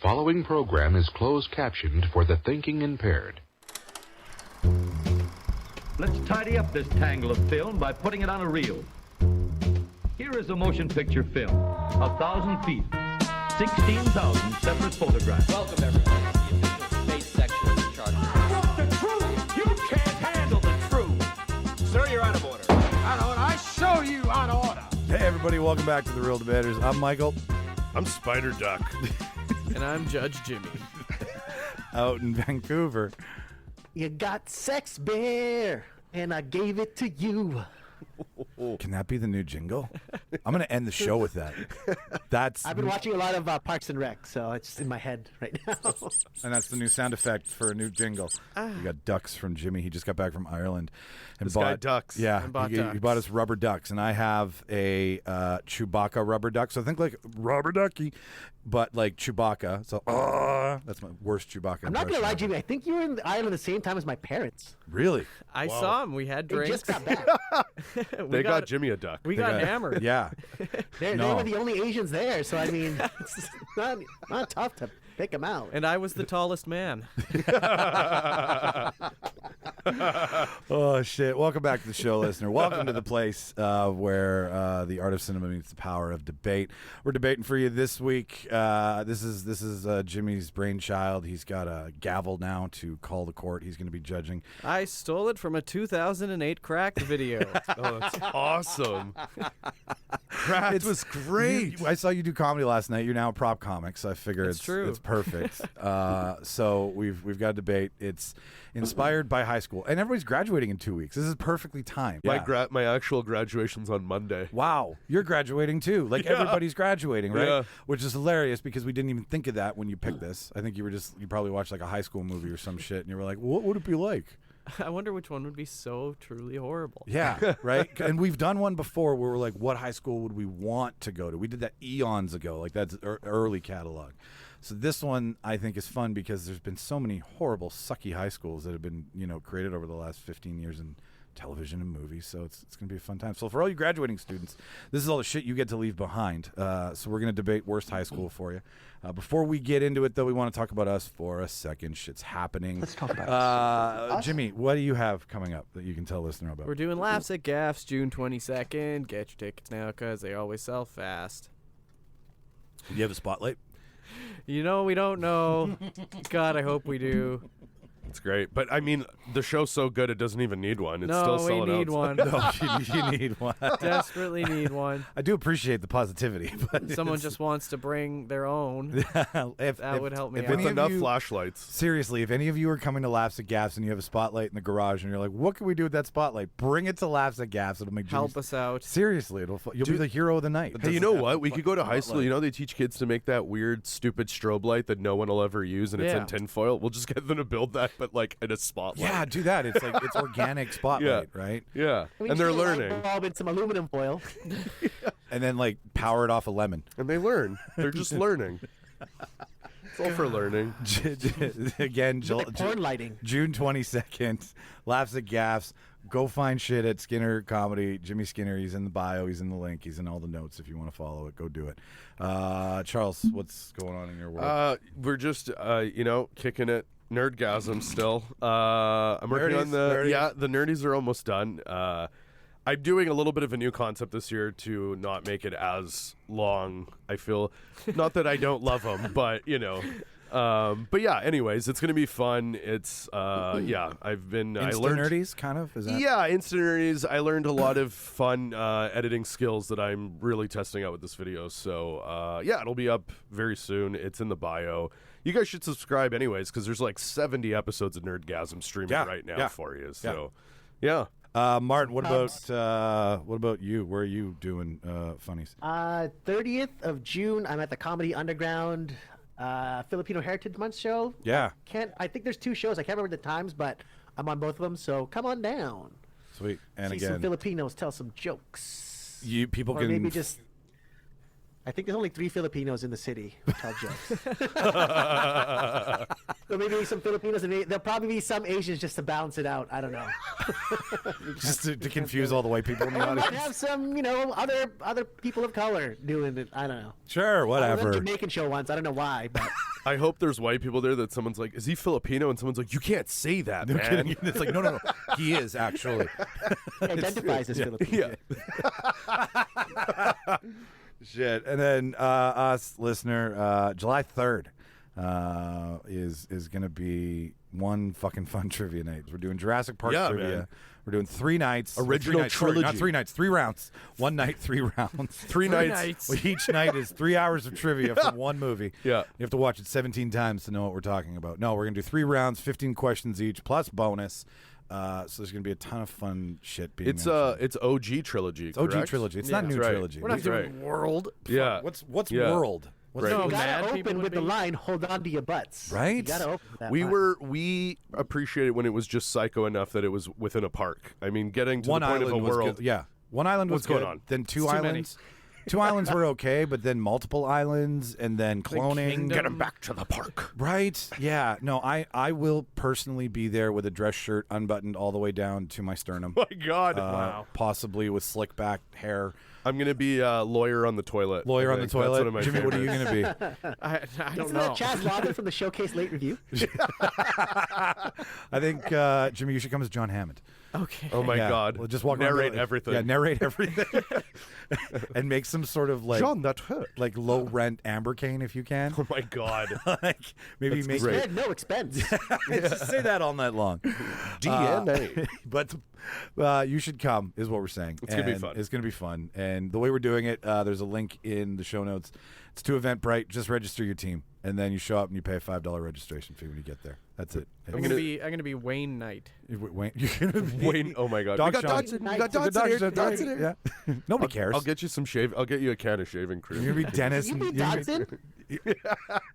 following program is closed captioned for the thinking impaired. Let's tidy up this tangle of film by putting it on a reel. Here is a motion picture film, 1,000 feet, 16,000 separate photographs. Welcome, everyone, to the official space section of the chart. The truth! You can't handle the truth! Sir, you're out of order. Out of order? I show you out of order. Hey, everybody, welcome back to The Real Debaters. I'm Michael. I'm Spider Duck. And I'm Judge Jimmy. Out in Vancouver. You got sex, bear, and I gave it to you. Can that be the new jingle? I'm going to end the show with that. I've been watching a lot of Parks and Rec, so it's in my head right now. And that's the new sound effect for a new jingle. We got ducks from Jimmy. He just got back from Ireland. And This guy ducks. Yeah, And bought he ducks. bought us rubber ducks. And I have a Chewbacca rubber duck. So I think like rubber ducky, but like Chewbacca. So that's my worst Chewbacca I'm not going to lie, impression Jimmy. I think you were in Ireland the same time as my parents. ever. Really? I saw him. We had They drinks. just got back. They got Jimmy a duck. We got hammered. Yeah. They No. were the only Asians there, so I mean, it's not tough to pick them out. And I was the tallest man. Oh, shit. Welcome back to the show, listener. Welcome to the place where the art of cinema meets the power of debate. We're debating for you this week. This is Jimmy's brainchild. He's got a gavel now to call the court. He's going to be judging. I stole it from a 2008 Cracked video. Oh, that's awesome. Cracked was great. I saw you do comedy last night. You're now a prop comic, so I figure That's it's true. It's perfect. So we've got a debate. It's inspired by high school, and everybody's graduating in 2 weeks. This is perfectly timed. Yeah. My actual graduation's on Monday. Wow, you're graduating too. Like everybody's graduating, right? Yeah. Which is hilarious because we didn't even think of that when you picked this. I think you probably watched like a high school movie or some shit, and you were like, "What would it be like?" I wonder which one would be so truly horrible. Yeah, right. And we've done one before where we're like, "What high school would we want to go to?" We did that eons ago. Like that's early catalog. So this one I think is fun because there's been so many horrible, sucky high schools that have been created over the last 15 years in television and movies. So it's going to be a fun time. So for all you graduating students, this is all the shit you get to leave behind. So we're going to debate worst high school for you. Before we get into it, though, we want to talk about us for a second. Shit's happening. Let's talk about us. Jimmy, what do you have coming up that you can tell listener about? We're doing Laughs at Gaffs June 22nd. Get your tickets now because they always sell fast. Do you have a spotlight? We don't know. God, I hope we do. It's great. But, I mean, the show's so good it doesn't even need one. It's still No, we selling need out. one. No, you need one. Desperately need one. I do appreciate the positivity, but Someone just wants to bring their own. that would help me out. With any of enough you- flashlights. Seriously, if any of you are coming to Laughs at Gaffs and you have a spotlight in the garage and you're like, what can we do with that spotlight? Bring it to Laughs at Gaffs. It'll make Help Jimmy's- us out. Seriously, you'll be the hero of the night. Hey, you know what? We could go to high school. You know they teach kids to make that weird, stupid strobe light that no one will ever use, and it's Yeah. in tinfoil. We'll just get them to build that, but like in a spotlight. Yeah, do that. It's like it's organic spotlight, right? Yeah, We and they're just get a light learning, bulb and some aluminum foil. And then like power it off a lemon. and they learn. They're just learning. It's all for learning. Again, Like porn lighting. June 22nd, Laughs at Gaffs. Go find shit at Skinner Comedy. Jimmy Skinner, he's in the bio, he's in the link, he's in all the notes. If you want to follow it, go do it. Charles, what's going on in your world? We're just, kicking it. Nerdgasm still. I'm working on Nerdies? the nerdies are almost done. I'm doing a little bit of a new concept this year to not make it as long. I feel, not that I don't love them, but but yeah. Anyways, it's gonna be fun. It's I've been I learned Nerdies, kind of. Is that? Yeah, instant nerdies. I learned a lot of fun editing skills that I'm really testing out with this video. So it'll be up very soon. It's in the bio. You guys should subscribe anyways because there's like 70 episodes of Nerdgasm streaming right now for you. So yeah. Martin, what about you? Where are you doing funnies? 30th of June, I'm at the Comedy Underground Filipino Heritage Month show. Yeah. I think there's 2 shows. I can't remember the times, but I'm on both of them. So come on down. Sweet. And See some again, Filipinos tell some jokes. people Or can maybe just. I think there's only 3 Filipinos in the city who tell jokes. So maybe some Filipinos, and there'll probably be some Asians just to balance it out. I don't know. just to confuse all the white people in the I might audience. have some, other people of color doing it. I don't know. Sure, I was on whatever. a Jamaican show once. I don't know why, but I hope there's white people there that someone's like, is he Filipino? And someone's like, you can't say that, No man. kidding. It's like, no. He is actually. He identifies as Filipino. Yeah. Shit. And then us, listener, July 3rd is going to be one fucking fun trivia night. We're doing Jurassic Park trivia. Man. We're doing 3 nights. Original 3 nights, sorry, not trilogy. 3 nights, 3 rounds. 1 night, 3 rounds. 3 nights. Well, each night is 3 hours of trivia from one movie. Yeah. You have to watch it 17 times to know what we're talking about. No, we're going to do 3 rounds, 15 questions each, plus bonus. So there's going to be a ton of fun shit being It's mentioned. it's OG trilogy. It's OG correct? trilogy. It's Yeah. not new That's right. trilogy. We're not That's doing right. world. Yeah. What's Yeah. world? What's Right. No, You gotta mad people open would with the be. line, hold on to your butts. Right? You gotta open with that We line. we appreciated when it was just psycho enough that it was within a park. I mean, getting to One the point island of a was world. good. Yeah, one island was What's going good. on? Then 2 It's too many. islands. 2 islands were okay, but then multiple islands and then cloning. kingdom. Get him back to the park. Right? Yeah. No, I will personally be there with a dress shirt unbuttoned all the way down to my sternum. My God. Possibly with slick back hair. I'm gonna be a lawyer on the toilet. Lawyer I on the think. That's toilet. one of my Jimmy, what are you favorites. going to be? I don't Isn't know. that Chaz Logan from the Showcase Late Review? I think, Jimmy, you should come as John Hammond. Okay. Oh my Yeah, God. we'll just walk around narrate the- everything. Yeah, narrate everything. And make some sort of like John, that hurt. like low rent amber cane if you can. Oh my God. Like maybe That's make great. Good, no expense. Just say that all night long. DNA. But you should come, is what we're saying. It's gonna be And fun. It's going to be fun. And the way we're doing it, there's a link in the show notes. It's to Eventbrite. Just register your team, and then you show up and you pay a $5 registration fee when you get there. That's it. I'm gonna be Wayne Knight. Wayne, you're gonna be Wayne. Oh my God. Dog we got Sean. dogs. We Night. got dogs in here. Dogs in here. Yeah. Nobody cares. I'll get you some shave. I'll get you a can of shaving cream. You're gonna be Dennis. You and- be you're gonna Dodson?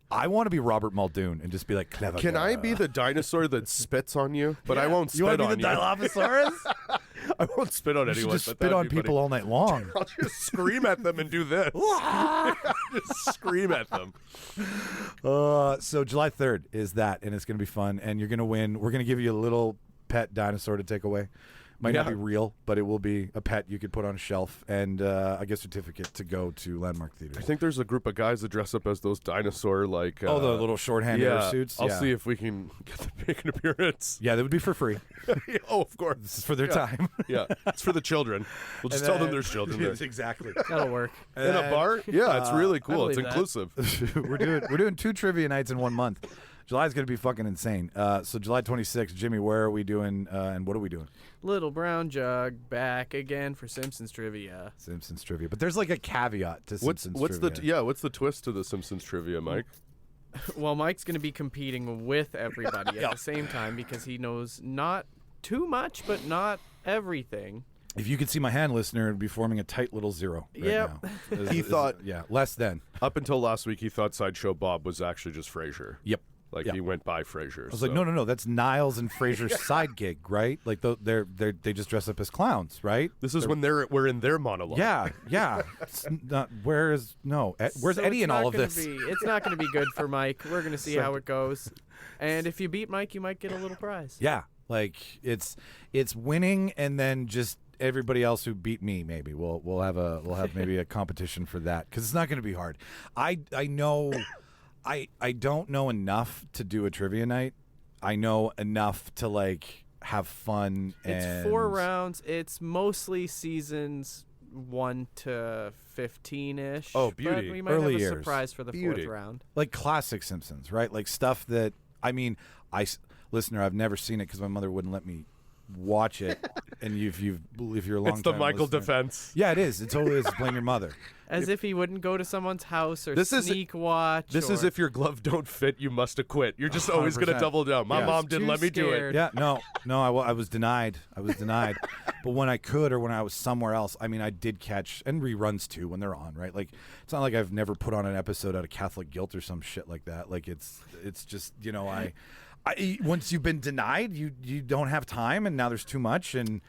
I want to be Robert Muldoon and just be like clever. Can I girl. be the dinosaur that spits on you? But I won't You want spit to be the on you. Dilophosaurus? I won't spit on You should anyone. just but spit that'd on be people funny. all night long. I'll just scream at them and do this. Just scream at them. So July 3rd is that, and it's going to be fun, and you're going to win. We're going to give you a little pet dinosaur to take away. Might not Yeah. be real, but it will be a pet you could put on a shelf, and a gift certificate to go to Landmark Theaters. I think there's a group of guys that dress up as those dinosaur like. the little short-hand air yeah, suits. I'll yeah. see if we can get them to make an appearance. Yeah, that would be for free. Oh, of course. This is for their Yeah. time. Yeah, it's for the children. We'll just And tell them then- there's children there. Exactly. That'll work. In a bar? Yeah, it's really cool. It's believe that. inclusive. we're doing 2 trivia nights in 1 month. July's going to be fucking insane. So July 26th, Jimmy, where are we doing and what are we doing? Little brown jug back again for Simpsons trivia. Simpsons trivia. But there's like a caveat to Simpsons What's trivia. what's the twist to the Simpsons trivia, Mike? Well, Mike's going to be competing with everybody at the same time because he knows not too much, but not everything. If you could see my hand, listener, it'd be forming a tight little 0 right Yep. now. He thought- yeah, less than. Up until last week, he thought Sideshow Bob was actually just Frasier. Yep. Like Yeah. he went by Frasier. I was like, no, that's Niles and Frasier's side gig, right? Like they just dress up as clowns, right? This is when we're in their monologue. Yeah. It's not, where's So Eddie it's in all not of gonna this? it's not going to be good for Mike. We're going to see how it goes. And if you beat Mike, you might get a little prize. Yeah, like it's winning, and then just everybody else who beat me. Maybe we'll have maybe a competition for that because it's not going to be hard. I know. I don't know enough to do a trivia night. I know enough to like have fun. It's 4 rounds. It's mostly seasons 1 to 15-ish. Oh, beauty. But we might Early have a years. surprise for the Beauty. 4th round. like classic Simpsons, right? Like stuff that listener, I've never seen it because my mother wouldn't let me watch it. And if you're a long It's the time Michael listener- defense. Yeah, it is. It totally is. Blame your mother. As if he wouldn't go to someone's house or This is- sneak watch. This is or- if your glove don't fit, you must acquit. You're just always going to 100%. double down. My Yeah. mom didn't Too let me do it. scared. Yeah, no, I was denied. But when I could, or when I was somewhere else, I mean, I did catch, and reruns too when they're on, right? Like, it's not like I've never put on an episode out of Catholic Guilt or some shit like that. Like, it's just, I once you've been denied, you don't have time, and now there's too much, and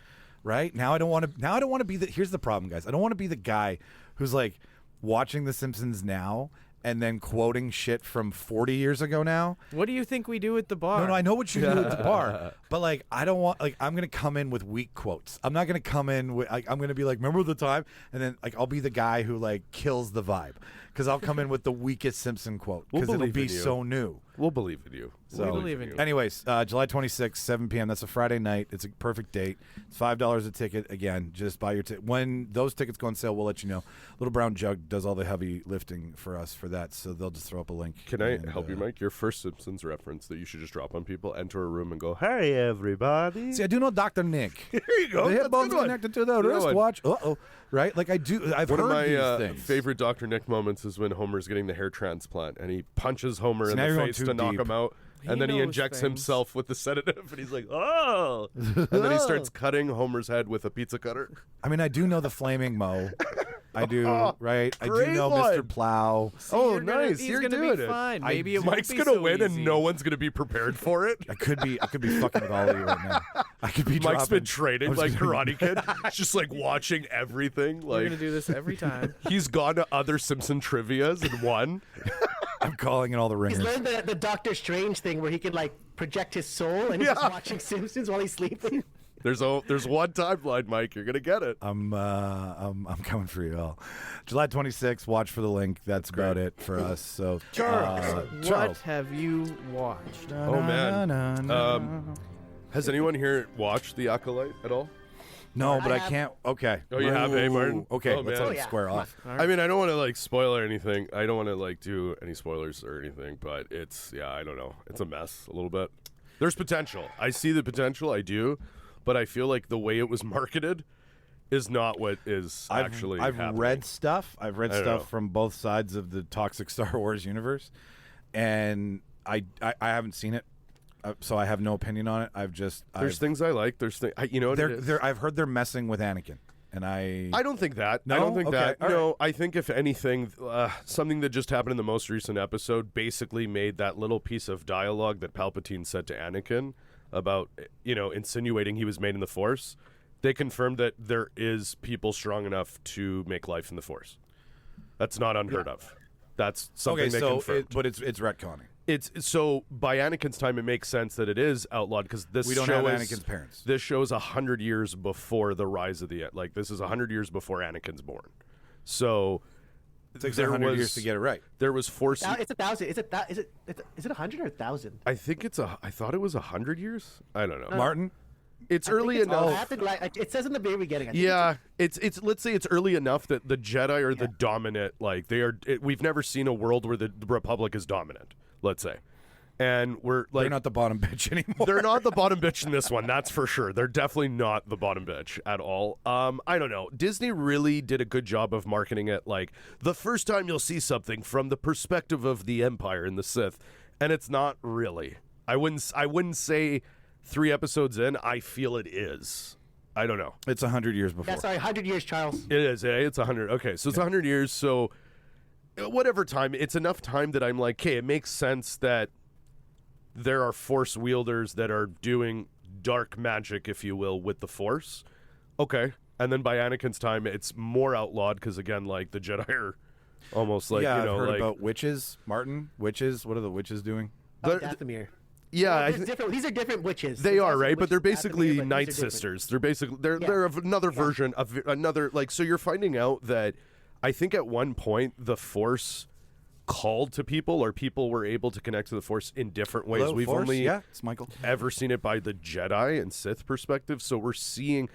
right now I don't want to be the. Here's the problem, guys. I don't want to be the guy who's like watching The Simpsons now and then quoting shit from 40 years ago now. What do you think we do at the bar? No, I know what you do at the bar, but like I don't want I'm gonna come in with weak quotes. I'm not gonna come in with I'm gonna be like, remember the time, and then like I'll be the guy who like kills the vibe because I'll come in with the weakest Simpson quote We'll because it'll believe be in you. so new. We'll believe in you. So, We believe in you. Anyways, July 26th, 7 p.m. That's a Friday night. It's a perfect date. It's $5 a ticket. Again, just buy your ticket. When those tickets go on sale, we'll let you know. Little Brown Jug does all the heavy lifting for us for that, so they'll just throw up a link. Can I help you, Mike? Your first Simpsons reference that you should just drop on people. Enter a room and go, "Hey, everybody." See, I do know Dr. Nick. Here you go. The hip That's a bone's good one. connected to the Good one. wristwatch. Uh-oh. Right? Like, I do. I've One of heard my these things. favorite Dr. Nick moments is when Homer's getting the hair transplant and he punches Homer in now the you're going face too to knock deep. him out. He And then he knows injects things. himself with the sedative, and he's like, "Oh!" And then he starts cutting Homer's head with a pizza cutter. I mean, I do know the Flaming Moe. I do, right? I do Great know one. Mr. Plow. Oh, You're gonna- nice! He's You're gonna doing be it. fine. Maybe it won't Mike's be gonna so win, easy. and no one's gonna be prepared for it. I could be fucking with all of you right now. I could be Mike's been dropping- training was like gonna- Karate Kid, just like watching everything. We're Like gonna do this every time. he's gone to other Simpson trivias and won. I'm calling in all the He's ringers. learned the Doctor Strange thing where he can like project his soul and he's just watching Simpsons while he's sleeping. There's one timeline, Mike. You're gonna get it. I'm coming for you all. July 26th. Watch for the link. That's about it for us. So What Charles. have you watched? Oh man. Has anyone here watched The Acolyte at all? No, but I have- can't. Okay. Oh, you have, eh, Martin? Okay, Oh, let's man. let him yeah. square off. I mean, I don't want to like spoil or anything. I don't want to like do any spoilers or anything, but it's I don't know. It's a mess a little bit. There's potential. I see the potential. I do, but I feel like the way it was marketed is not what is actually I've happening. read stuff. I've read I stuff know. from both sides of the toxic Star Wars universe, and I haven't seen it, so I have no opinion on it. There's things I like. There's things you know what it is? I've heard they're messing with Anakin, and I don't think that. I No? don't think Okay, that. all No, I think if anything, something that just happened in the most recent episode basically made that little piece of dialogue that Palpatine said to Anakin about, insinuating he was made in the Force. They confirmed that there is people strong enough to make life in the Force. That's not unheard of. That's something they confirmed. but it's retconning. It's so by Anakin's time, it makes sense that it is outlawed because this We don't show have is, Anakin's parents. This show is 100 years before the rise of the this is 100 years before Anakin's born. So It takes there 100 was- years to get it right. there was Force. Now, it's 1,000. Is it 100 or 1,000? I think it's I thought it was 100 years. I don't know. Martin, It's early I enough. have to, it says in the very beginning. I think Yeah, it's let's say it's early enough that the Jedi are the dominant. Like they are. We've never seen a world where the Republic is dominant. Let's say, and we're like they're not the bottom bitch anymore. they're not the bottom bitch in this one. That's for sure. They're definitely not the bottom bitch at all. I don't know. Disney really did a good job of marketing it like the first time you'll see something from the perspective of the Empire and the Sith, and it's not really. I wouldn't say 3 episodes in, I feel it is. I don't know. It's 100 years before. Yeah, sorry, 100 years, Charles. It is. It's 100. Okay, so it's 100 years. So whatever time, it's enough time that I'm like, okay, it makes sense that there are Force wielders that are doing dark magic, if you will, with the Force. Okay. And then by Anakin's time, it's more outlawed because, again, like the Jedi are almost like, yeah, you know, I've heard like. about witches. Martin, witches. What are the witches doing? They're- Dathomir. yeah, I There's different, these are different witches. They There's are also right, but they're witches, basically Dathomir, but night these are different. sisters. They're basically they're Yeah. they're of another version of another like. So you're finding out that I think at one point the Force called to people, or people were able to connect to the Force in different ways. Hello, We've Force? only Yeah, it's Michael. ever seen it by the Jedi and Sith perspective. So we're seeing.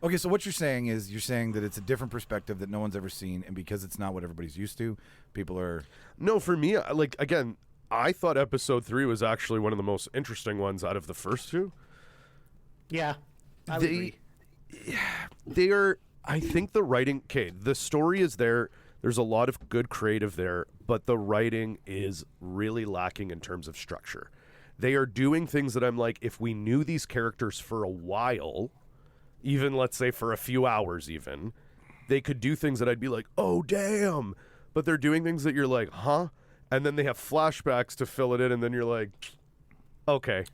Okay, so what you're saying is you're saying that it's a different perspective that no one's ever seen, and because it's not what everybody's used to, people are. No, for me, like again, I thought Episode 3 was actually one of the most interesting ones out of the first 2. Yeah, I would agree. They are. I think the writing. Okay, the story is there. There's a lot of good creative there, but the writing is really lacking in terms of structure. They are doing things that I'm like, if we knew these characters for a while, even let's say for a few hours, even they could do things that I'd be like, oh damn. But they're doing things that you're like, huh? And then they have flashbacks to fill it in, and then you're like, okay.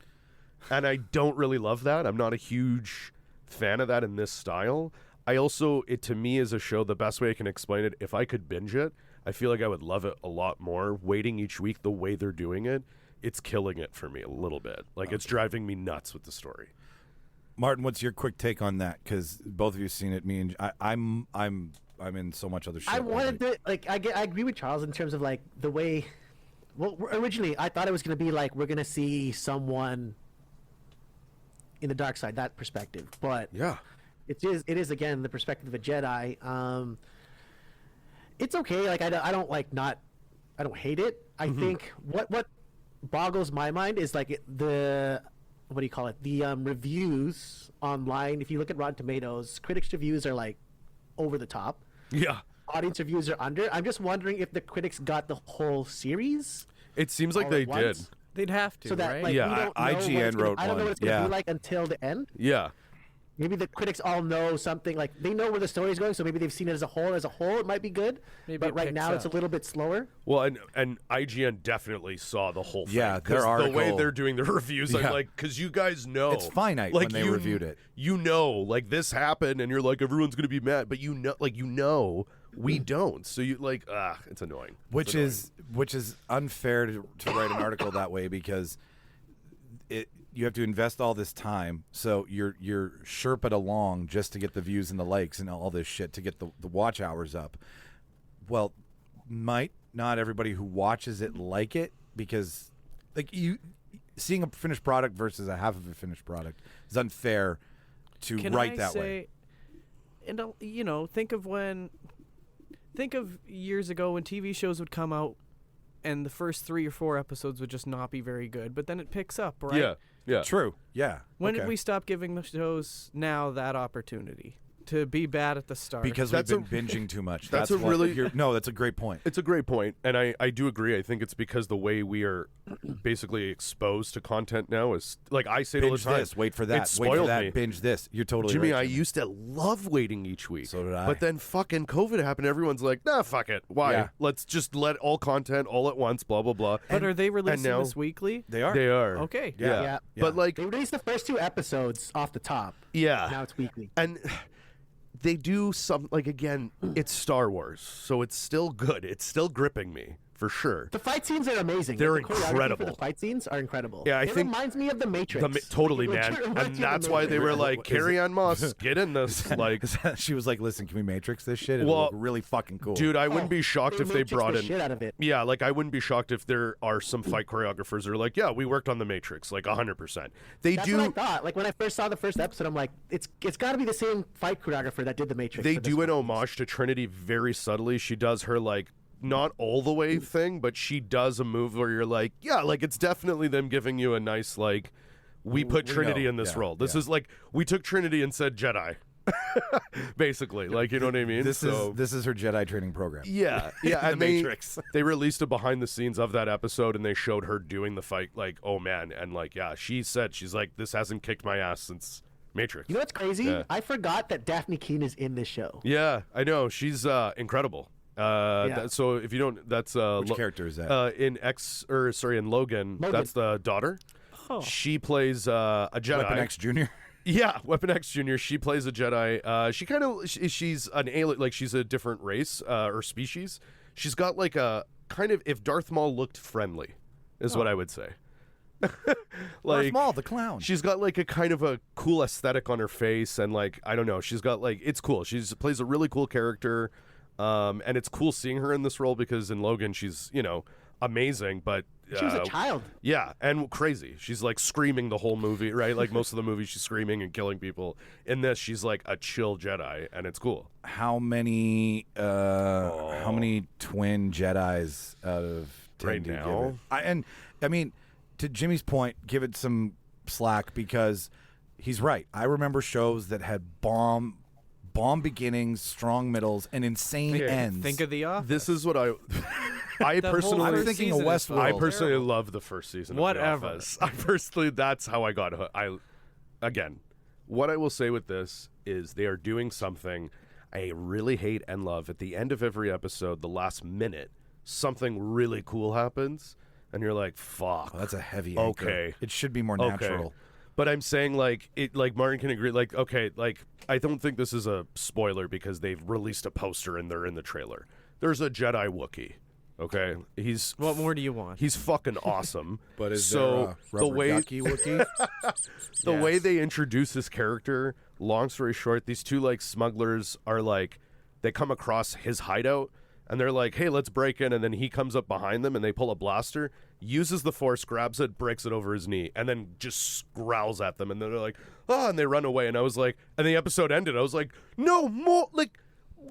And I don't really love that. I'm not a huge fan of that in this style. I also, it to me is a show, the best way I can explain it, if I could binge it, I feel like I would love it a lot more. Waiting each week, the way they're doing it, it's killing it for me a little bit. Like, it's driving me nuts with the story. Martin, what's your quick take on that? Because both of you have seen it. Me and I'm I'm in so much other shit. I wanted to I agree with Charles in terms of like the way. Well, originally I thought it was gonna be like we're gonna see someone in the dark side, that perspective, but Yeah. it is again the perspective of a Jedi. It's okay. Like I don't hate it. I think what boggles my mind is like the what do you call it? The reviews online. If you look at Rotten Tomatoes, critics' reviews are like over the top. Yeah. Audience reviews are under. I'm just wondering if the critics got the whole series. It seems like all they at did. once. They'd have to, So that right? like Yeah, we don't know IGN what it's gonna, wrote I don't know one, what it's gonna yeah. be like until the end. Yeah. Maybe the critics all know something, like they know where the story's going, so maybe they've seen it as a whole. As a whole, it might be good. Maybe but it right picks now, it's a up. little bit slower. Well, and IGN definitely saw the whole thing. Yeah, 'cause their the way article- they're doing the reviews, I'm Yeah. like, because you guys know It's finite like when they you, reviewed it. You know, like this happened, and you're like, everyone's gonna be mad, but you know, we don't. So you like, it's annoying. which is unfair to write an article that way because you have to invest all this time, so you're Sherpa'd along just to get the views and the likes and all this shit to get the watch hours up. Well, might not everybody who watches it like it because like you seeing a finished product versus a half of a finished product is unfair to Can write I that say, way. And think of years ago when TV shows would come out and the first 3 or 4 episodes would just not be very good, but then it picks up, right? Yeah. Yeah. True. Yeah. When okay. did we stop giving the shows now that opportunity to be bad at the start? Because That's we've been binging too much. that's a what really- that's a great point. It's a great point, and I do agree. I think it's because the way we are basically exposed to content now is like I say it all the Binge time. this, wait for It that, wait for spoiled that, me. binge this. You're totally Jimmy, right. I used to love waiting each week. So did I. But then fucking COVID happened. Everyone's like, nah, fuck it. Why? Yeah. Let's just let all content all at once, blah, blah, blah. But are they releasing now- this weekly? They are. They are. Okay. Yeah. Yeah. But like, They released the first 2 episodes off the top. yeah. Now it's weekly. And they do some, like, again, it's Star Wars, so it's still good. It's still gripping me, for sure. The fight scenes are amazing. They're Like, the choreography incredible. For the fight scenes are incredible. Yeah, I it think- reminds me of The Matrix. Totally, Like, it man. legit reminds And me of that's The why they were Matrix. like, Carrie Ann Moss, get in this. Like, She was like, "Listen, can we Matrix this shit? It'll Well, look really fucking cool." dude, I wouldn't be shocked if they Matrix brought the in. shit out of it. Yeah, like I wouldn't be shocked if there are some fight choreographers that are like, yeah, we worked on the Matrix, like 100%. They That's do. what I thought. Like when I first saw the first episode, I'm like, it's got to be the same fight choreographer that did the Matrix. They for this do an one. homage to Trinity very subtly. She does her like not all the way thing, but she does a move where you're like, yeah, like it's definitely them giving you a nice like, we put We Trinity know. in this Yeah, role. This yeah. is like we took Trinity and said Jedi, basically. Like you know what I mean? This is her Jedi training program. Yeah, yeah, The and they, Matrix. they released a behind the scenes of that episode, and they showed her doing the fight. Like, oh man, and like, yeah, she's like, this hasn't kicked my ass since Matrix. You know what's crazy? Yeah. I forgot that Daphne Keane is in this show. Yeah, I know she's incredible. So if you don't, that's Which character is that? in Logan, that's the daughter. Oh. She plays a Jedi. Weapon X Junior. Yeah, Weapon X Junior. She plays a Jedi. She kind of she's an alien, like she's a different race or species. She's got like a kind of if Darth Maul looked friendly, is what I would say. Darth Maul, the clown. She's got like a kind of a cool aesthetic on her face, and like I don't know, she's got like it's cool. She plays a really cool character, and it's cool seeing her in this role because in Logan she's amazing, but She was a child. yeah, and crazy. She's like screaming the whole movie, right? Like most of the movie, she's screaming and killing people. In this, she's like a chill Jedi, and it's cool. How many twin Jedis out of 10 Right do you give now? it? I mean, to Jimmy's point, give it some slack because he's right. I remember shows that had bomb beginnings, strong middles, and insane ends. Think of The Office. This is what I The whole personally. I'm first thinking of season is Westworld. I terrible. personally love the first season. Whatever. Of The Office. I personally, that's how I got hooked. Again, what I will say with this is they are doing something I really hate and love. At the end of every episode, the last minute, something really cool happens, and you're like, "Fuck." Oh, that's a heavy anchor. Okay. It should be more Okay. natural. But I'm saying like Martin can agree. Like, okay, like I don't think this is a spoiler because they've released a poster and they're in the trailer. There's a Jedi Wookiee. Okay, What more do you want? he's fucking awesome. But is so there the a way Ducky Wookiee? the way they introduce this character, long story short, these two like smugglers are like they come across his hideout, and they're like, hey, let's break in, and then he comes up behind them, and they pull a blaster, uses the force, grabs it, breaks it over his knee, and then just growls at them, and then they're like, oh, and they run away, and I was like, and the episode ended, I was like, no more, like,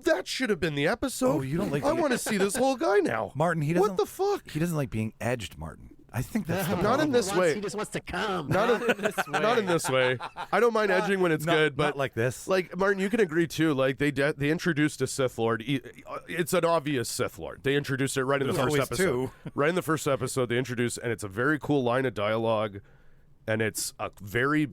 that should have been the episode. Oh, you don't like I want to see this whole guy now. Martin, he doesn't. What the fuck? He doesn't like being edged, Martin. I think that's the Not problem. in this way. He just wants to come. Not in this way. I don't mind edging when it's good, but not like this. Like Martin, you can agree too. Like they introduced a Sith Lord. It's an obvious Sith Lord. They introduced it right in the There's first always episode. two. Right in the first episode, they introduced, and it's a very cool line of dialogue, and it's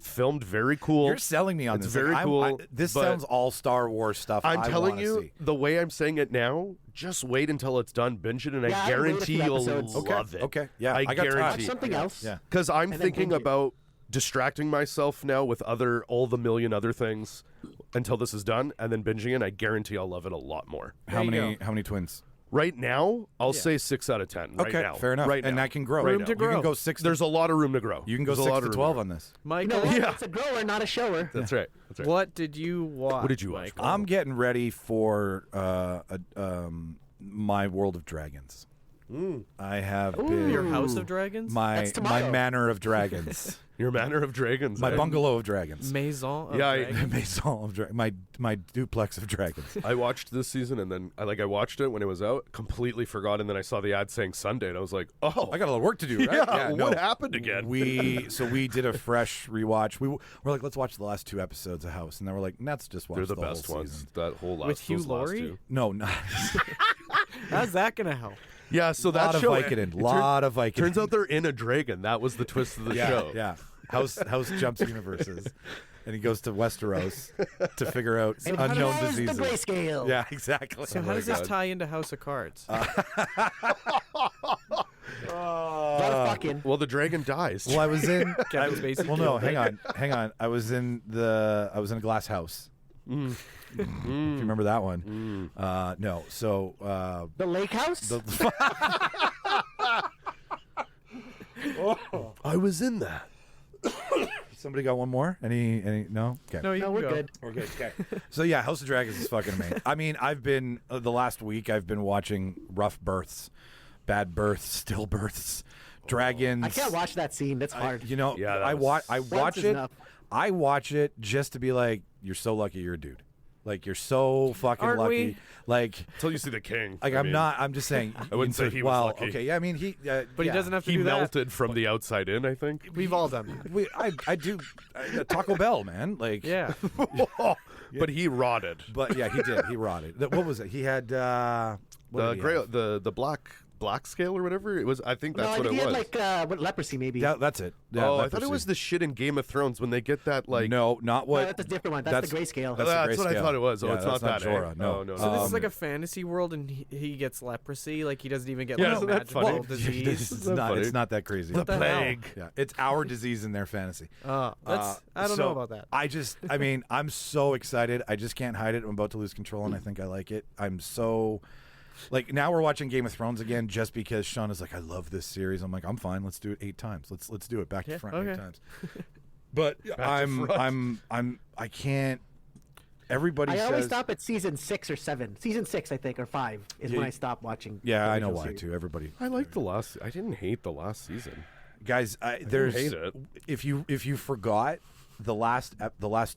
filmed very cool. You're selling me on It's this. very Like, cool, this but sounds all Star Wars stuff. I'm I telling wanna you, see. the way I'm saying it now, just wait until it's done, binge it, and Yeah, I I wait a guarantee few you'll episodes. love it. Okay. Yeah, I I got time. Watch guarantee. something else. Yeah. Because I'm And then thinking binge it. about distracting myself now with all the million other things until this is done, and then binging it. I guarantee I'll love it a lot more. How you many twins? Right now, I'll say 6 out of 10. Right Okay, now, fair enough. Right and now. that can grow. Right Room now. to You grow. can go 6. There's a lot of room to grow. You can go There's a 6 lot to of room 12 grow. on this. You Michael, know, Yeah. it's a grower, not a shower. That's right. That's right. what did you watch? What did you watch? Michael? I'm getting ready for my World of Dragons. I have been Your House of Dragons? my That's tomorrow. manor of dragons, Your Manor of Dragons. my eh? bungalow of dragons, Maison of Yeah, Dragons? maison of my duplex of dragons. I watched this season, and then I watched it when it was out, completely forgot, and then I saw the ad saying Sunday, and I was like, oh, I got a lot of work to do, right? Yeah, what happened again? We did a fresh rewatch. We're like, let's watch the last 2 episodes of House, and then we're like, let's just watch they're the the best whole ones. season. That whole last With Hugh those last Laurie? two. No, not How's that going to help? Yeah, so lot that of show. Vicodin. Lot of Vicodin. Turns out they're in a dragon. That was the twist of the show. Yeah. House jumps universes, and he goes to Westeros to figure out And unknown he has diseases. the grayscale. Yeah, exactly. So how does this tie into House of Cards? A lot of fucking. Well, the dragon dies. Well, I was in. Kevin Spacey well, no, killed hang on. I was in a glass house. If you remember that one. No. So The lake house? I was in that. somebody got one more? Any? No. Okay. No, you No, can we're go. good. We're good. Okay. So yeah, House of Dragons is fucking amazing. I mean, I've been the last week. I've been watching rough births, bad births, stillbirths, dragons. I can't watch that scene. That's hard. You know, Yeah, that I was- watch is it. enough. I watch it just to be like, you're so lucky you're a dude. Like you're so fucking Aren't lucky. we? Like Until you see the king. like I I'm mean, not. I'm just saying. I wouldn't say he was well, lucky. okay. Yeah, I mean he. But he doesn't have to He do melted from the outside in, I think. that. We've all done that. I do. Taco Bell, man. Like Yeah. But he rotted. But yeah, he did. He rotted. What was it? He had what The did he have? the black scale or whatever it was. I think No, that's I what think it he was. had like what leprosy maybe. Yeah, that's it. Yeah, I thought it leprosy. was the shit in Game of Thrones when they get that like. No, not what. No, that's a different one. That's the grayscale. That's, the That's what I grayscale. thought it was. Oh, Yeah, it's that's not that, eh? Jorah. No, No. So this is like a fantasy world, and he gets leprosy. Like he doesn't even get like, isn't that magical funny? disease. it's that not. funny? It's not that crazy. The the hell? plague. Yeah, it's our disease in their fantasy. I don't So, know about that. I mean, I'm so excited. I just can't hide it. I'm about to lose control, and I think I like it. I'm so, like, now we're watching Game of Thrones again just because Sean is like, I love this series. I'm like, I'm fine. Let's do it 8 times. Let's do it back to Yeah, front okay. 8 times. But I can't. Everybody I says. always stop at season 6 or 7. Season 6, I think, or 5 is when Yeah. I stop watching. Yeah, the I know original why series. too. Everybody, I liked the last. I didn't hate the last season. guys. There's hate it. if you forgot the last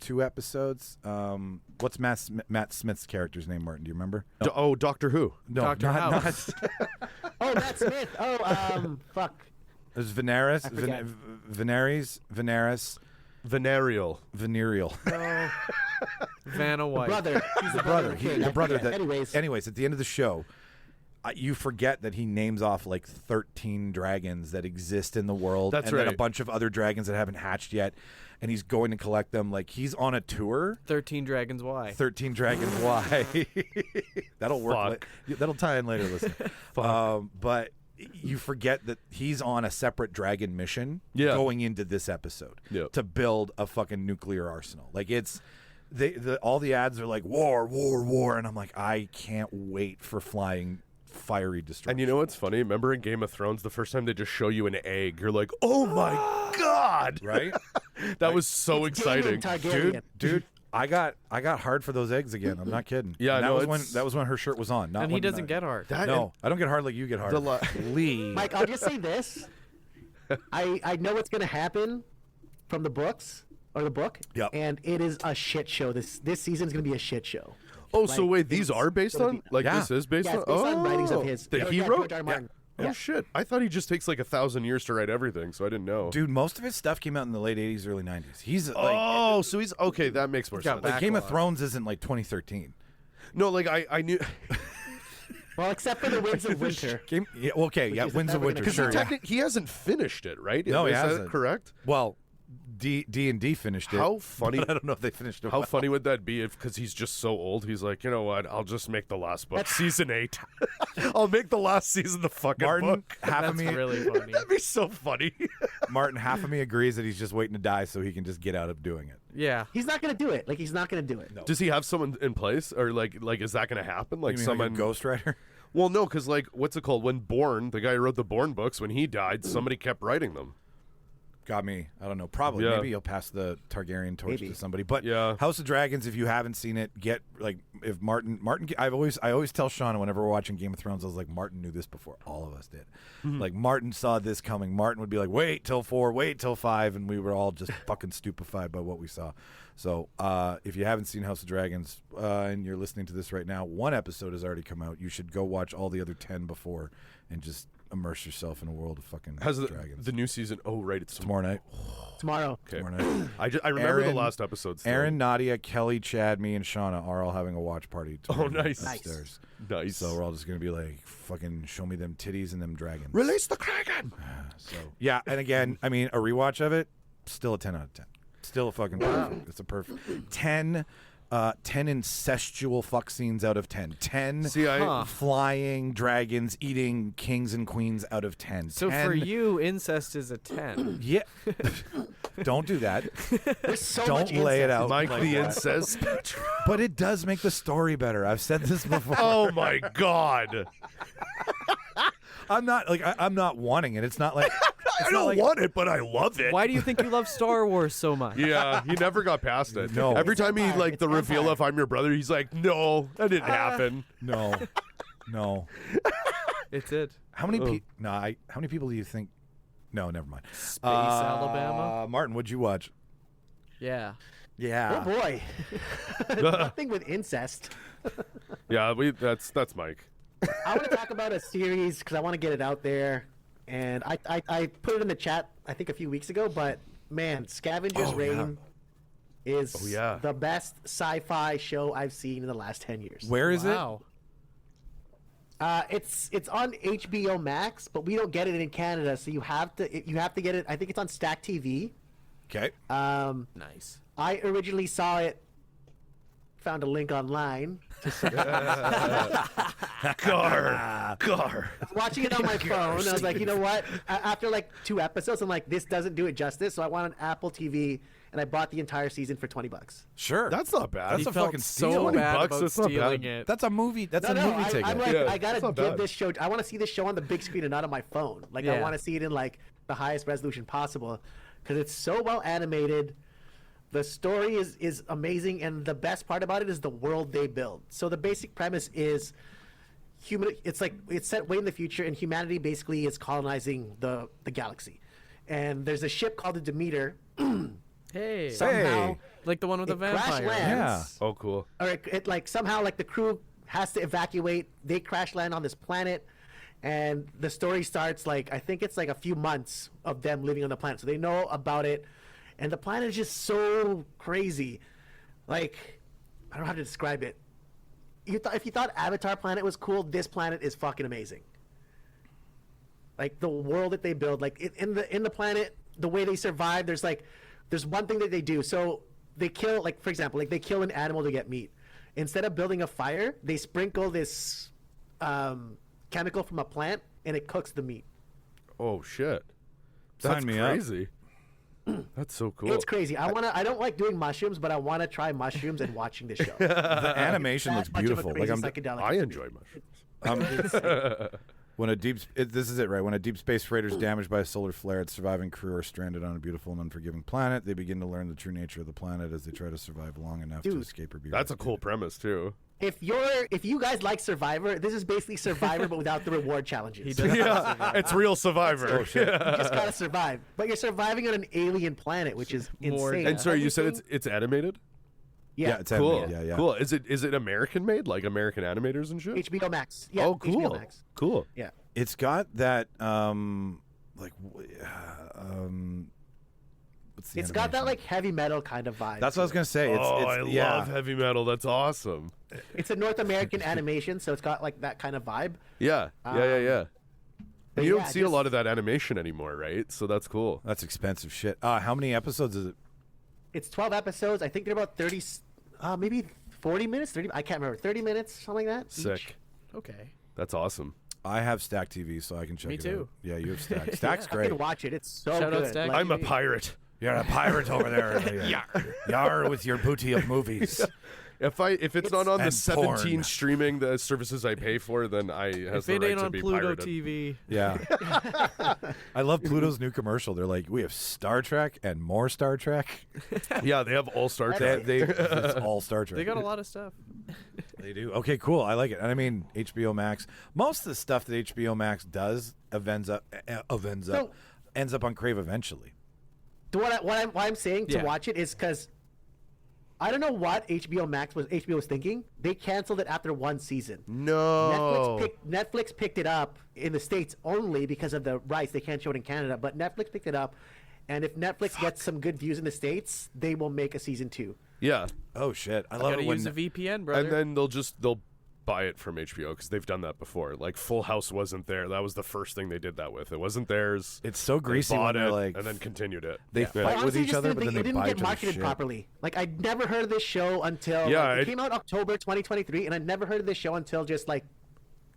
2 episodes. What's Matt Smith's character's name? Martin, do you remember? Doctor Who. No, Dr. not. House. Oh, Matt Smith. Oh, fuck. There's Veneris, forget. Veneris, Venereal. Venereal. Vanna White. Brother. He's the brother. The brother that. Anyways, at the end of the show, you forget that he names off like 13 dragons that exist in the world, That's and then a right. bunch of other dragons that haven't hatched yet, and he's going to collect them. Like he's on a tour. 13 Dragons Y. 13 Dragons Why? That'll work. Fuck. That'll tie in later. Listen, but you forget that he's on a separate dragon mission going into this episode to build a fucking nuclear arsenal. Like it's all the ads are like war, and I'm like, I can't wait for flying fiery destruction. And you know what's funny? Remember in Game of Thrones, the first time they just show you an egg, you're like, oh my god, right? that was so Daemon exciting. Targaryen. Dude, I got hard for those eggs again. I'm not kidding. Yeah, and no, that was when her shirt was on. Not And he when, doesn't get hard. No, I don't get hard like you get hard. Lee. Mike, I'll just say this. I know what's going to happen from the books or the book. Yep. And it is a shit show. This season's going to be a shit show. Oh, so Like, wait, these it's are based gonna on? be- Like, Yeah. this is based Yeah, on? it's based on writings of his. The Yeah, hero? George R. R. Martin. Oh, Yeah. shit. I thought he just takes like 1,000 years to write everything, so I didn't know. Dude, most of his stuff came out in the late 80s, early 90s. He's like, Oh, so he's okay. That makes more got sense. back- Game of backlog. Thrones isn't like 2013. No, like I knew Well, except for the Winds of Winter. Winds of is never Winter, gonna because sure. Yeah. he hasn't finished it, right? No, he Is that hasn't. correct? Well, D&D finished it. How funny? But I don't know if they finished it. How well. funny would that be if, because he's just so old, he's like, you know what? I'll just make the last book season 8. I'll make the last season the fucking Martin, book. half of That's me, really funny. That'd be so funny. Martin, half of me agrees that he's just waiting to die so he can just get out of doing it. Yeah. He's not going to do it. Like, he's not going to do it. Does he have someone in place, or like is that going to happen? Like You mean someone like a ghostwriter? Well, no, because like what's it called? When Bourne, the guy who wrote the Bourne books, when he died, somebody kept writing them. Got me. I don't know. Probably. Yeah. Maybe he'll pass the Targaryen torch Maybe. to somebody. But Yeah. House of Dragons, if you haven't seen it, get like if Martin. I always tell Shauna whenever we're watching Game of Thrones, I was like, Martin knew this before all of us did. Like Martin saw this coming. Martin would be like, wait till 4, wait till 5, and we were all just fucking stupefied by what we saw. So if you haven't seen House of Dragons and you're listening to this right now, 1 episode has already come out. You should go watch all the other 10 before and just immerse yourself in a world of fucking Has dragons. the new season? Oh, right, it's Tomorrow night. Tomorrow. Okay. Tomorrow night. I remember the Aaron- last episode. Still. Aaron, Nadia, Kelly, Chad, me, and Shauna are all having a watch party. tomorrow night nice. upstairs. Nice. So we're all just gonna be like, fucking show me them titties and them dragons. Release the Kraken. So yeah, and again, I mean, a rewatch of it, still a 10 out of 10. Still a fucking perfect. It's a perfect 10. 10 incestual fuck scenes out of 10. 10 See, flying dragons eating kings and queens out of 10. So 10 for you, incest is a 10. yeah. Don't do that. There's so Don't much lay it incest. out. Mike like the that. incest. But it does make the story better. I've said this before. Oh my God. I'm not wanting it. It's not like I don't want it, but I love it. Why do you think you love Star Wars so much? Yeah, he never got past it. No. Every time he Empire. like the It's reveal Empire. of I'm your brother, he's like, no, that didn't happen. no. It's it. How many how many people do you think? No, never mind. Space Alabama. Martin, what'd you watch? Yeah. Yeah. Oh, boy. Nothing with incest. Yeah, that's Mike. I want to talk about a series because I want to get it out there. And I put it in the chat, I think, a few weeks ago. But, man, Scavengers Reign is the best sci-fi show I've seen in the last 10 years. Where is Wow. It's on HBO Max, but we don't get it in Canada, so you have to get it. I think it's on Stack TV. it? Okay. Nice. I originally saw it, found a link online. Gar. Watching it on my phone, I was like, you know what? After like 2 episodes, I'm like, this doesn't do it justice. So I went on Apple TV and I bought the entire season for $20. Sure. That's not bad. That's He a felt fucking so steal. bad $20, about that's not stealing bad. it. That's a movie. That's a movie ticket. I'm like, Yeah, I gotta it's not give bad. this show. I want to see this show on the big screen and not on my phone. Like I Yeah. want to see it in like the highest resolution possible because it's so well animated. The story is amazing, and the best part about it is the world they build. So the basic premise is it's set way in the future, and humanity basically is colonizing the galaxy. And there's a ship called the Demeter. Hey. Somehow, Like the one with the it crash vampire. lands. Oh, cool. Or it like somehow like the crew has to evacuate. They crash land on this planet, and the story starts like I think it's like a few months of them living on the planet, so they know about it, and the planet is just so crazy. Like I don't know how to describe it. If you thought Avatar planet was cool, this planet is fucking amazing. Like the world that they build, like in the planet, the way they survive. There's one thing that they do. So they kill, like for example, like they kill an animal to get meat. Instead of building a fire, they sprinkle this chemical from a plant, and it cooks the meat. Oh shit. Sign That's me up. crazy. That's so cool. It's crazy. I don't like doing mushrooms, but I want to try mushrooms and watching this show. The animation looks That much of a beautiful. crazy Like psychedelic I experience. enjoy mushrooms. This is it, right? When a deep space freighter is damaged by a solar flare, its surviving crew are stranded on a beautiful and unforgiving planet. They begin to learn the true nature of the planet as they try to survive long enough to escape or be That's a rescued. cool premise too. If you guys like Survivor, this is basically Survivor but without the reward challenges. He does Yeah, it's real Survivor. Oh, shit. You just gotta survive, but you're surviving on an alien planet, which is More- insane. And sorry, you said Everything- it's animated? yeah, it's Cool. animated. Yeah. Cool. Is it American made, like American animators and shit? HBO Max. Yeah, Oh, cool. HBO Max. Cool. Yeah. It's got that what's the It's got that animation? like heavy metal kind of vibe. That's what I was to gonna say. It's, I yeah. love heavy metal. That's awesome. it. It's a North American animation, so it's got like that kind of vibe. Yeah. Yeah. But And you yeah, don't see a lot of that animation anymore, right? So that's cool. That's expensive shit. How many episodes is it? It's 12 episodes. I think they're about 30, maybe 40 minutes. 30. I can't remember. 30 minutes, something like that. Sick. Each. Okay. That's awesome. I have Stack TV, so I can check Me it too. out. Yeah, you have Stack. Stack's I great. can watch it. It's so Shout out good. Stack. I'm a pirate. You're a pirate over there. Yar with your booty of movies. If it's not on the And 17 porn. streaming the services I pay for, then I has If the it right ain't to on be Pluto pirated. TV, Yeah. I love Pluto's new commercial. They're like, we have Star Trek and more Star Trek. Yeah, they have all Star Trek. It's all Star Trek. they got a lot of stuff. They do. Okay, cool. I like it. And I mean, HBO Max. Most of the stuff that HBO Max does ends up on Crave eventually. What I'm saying to Yeah. watch it is because I don't know what HBO was thinking. They canceled it after one season. No. Netflix picked it up in the States only because of the rights. They can't show it in Canada, but Netflix picked it up. And if Netflix gets some good views in the States, they will make a season 2. Yeah. Oh shit! I love Gotta it when use a VPN, brother. And then they'll buy it from HBO because they've done that before. Like Full House wasn't there. That was the first thing they did that with. It wasn't theirs. it's so They greasy when bought they're it like and then continued it. they Yeah. fight I with honestly each just other, didn't but then think they it buy didn't each get other's marketed shit. properly. Like I'd never heard of this show until Yeah, it it- came out October 2023, and I never heard of this show until just like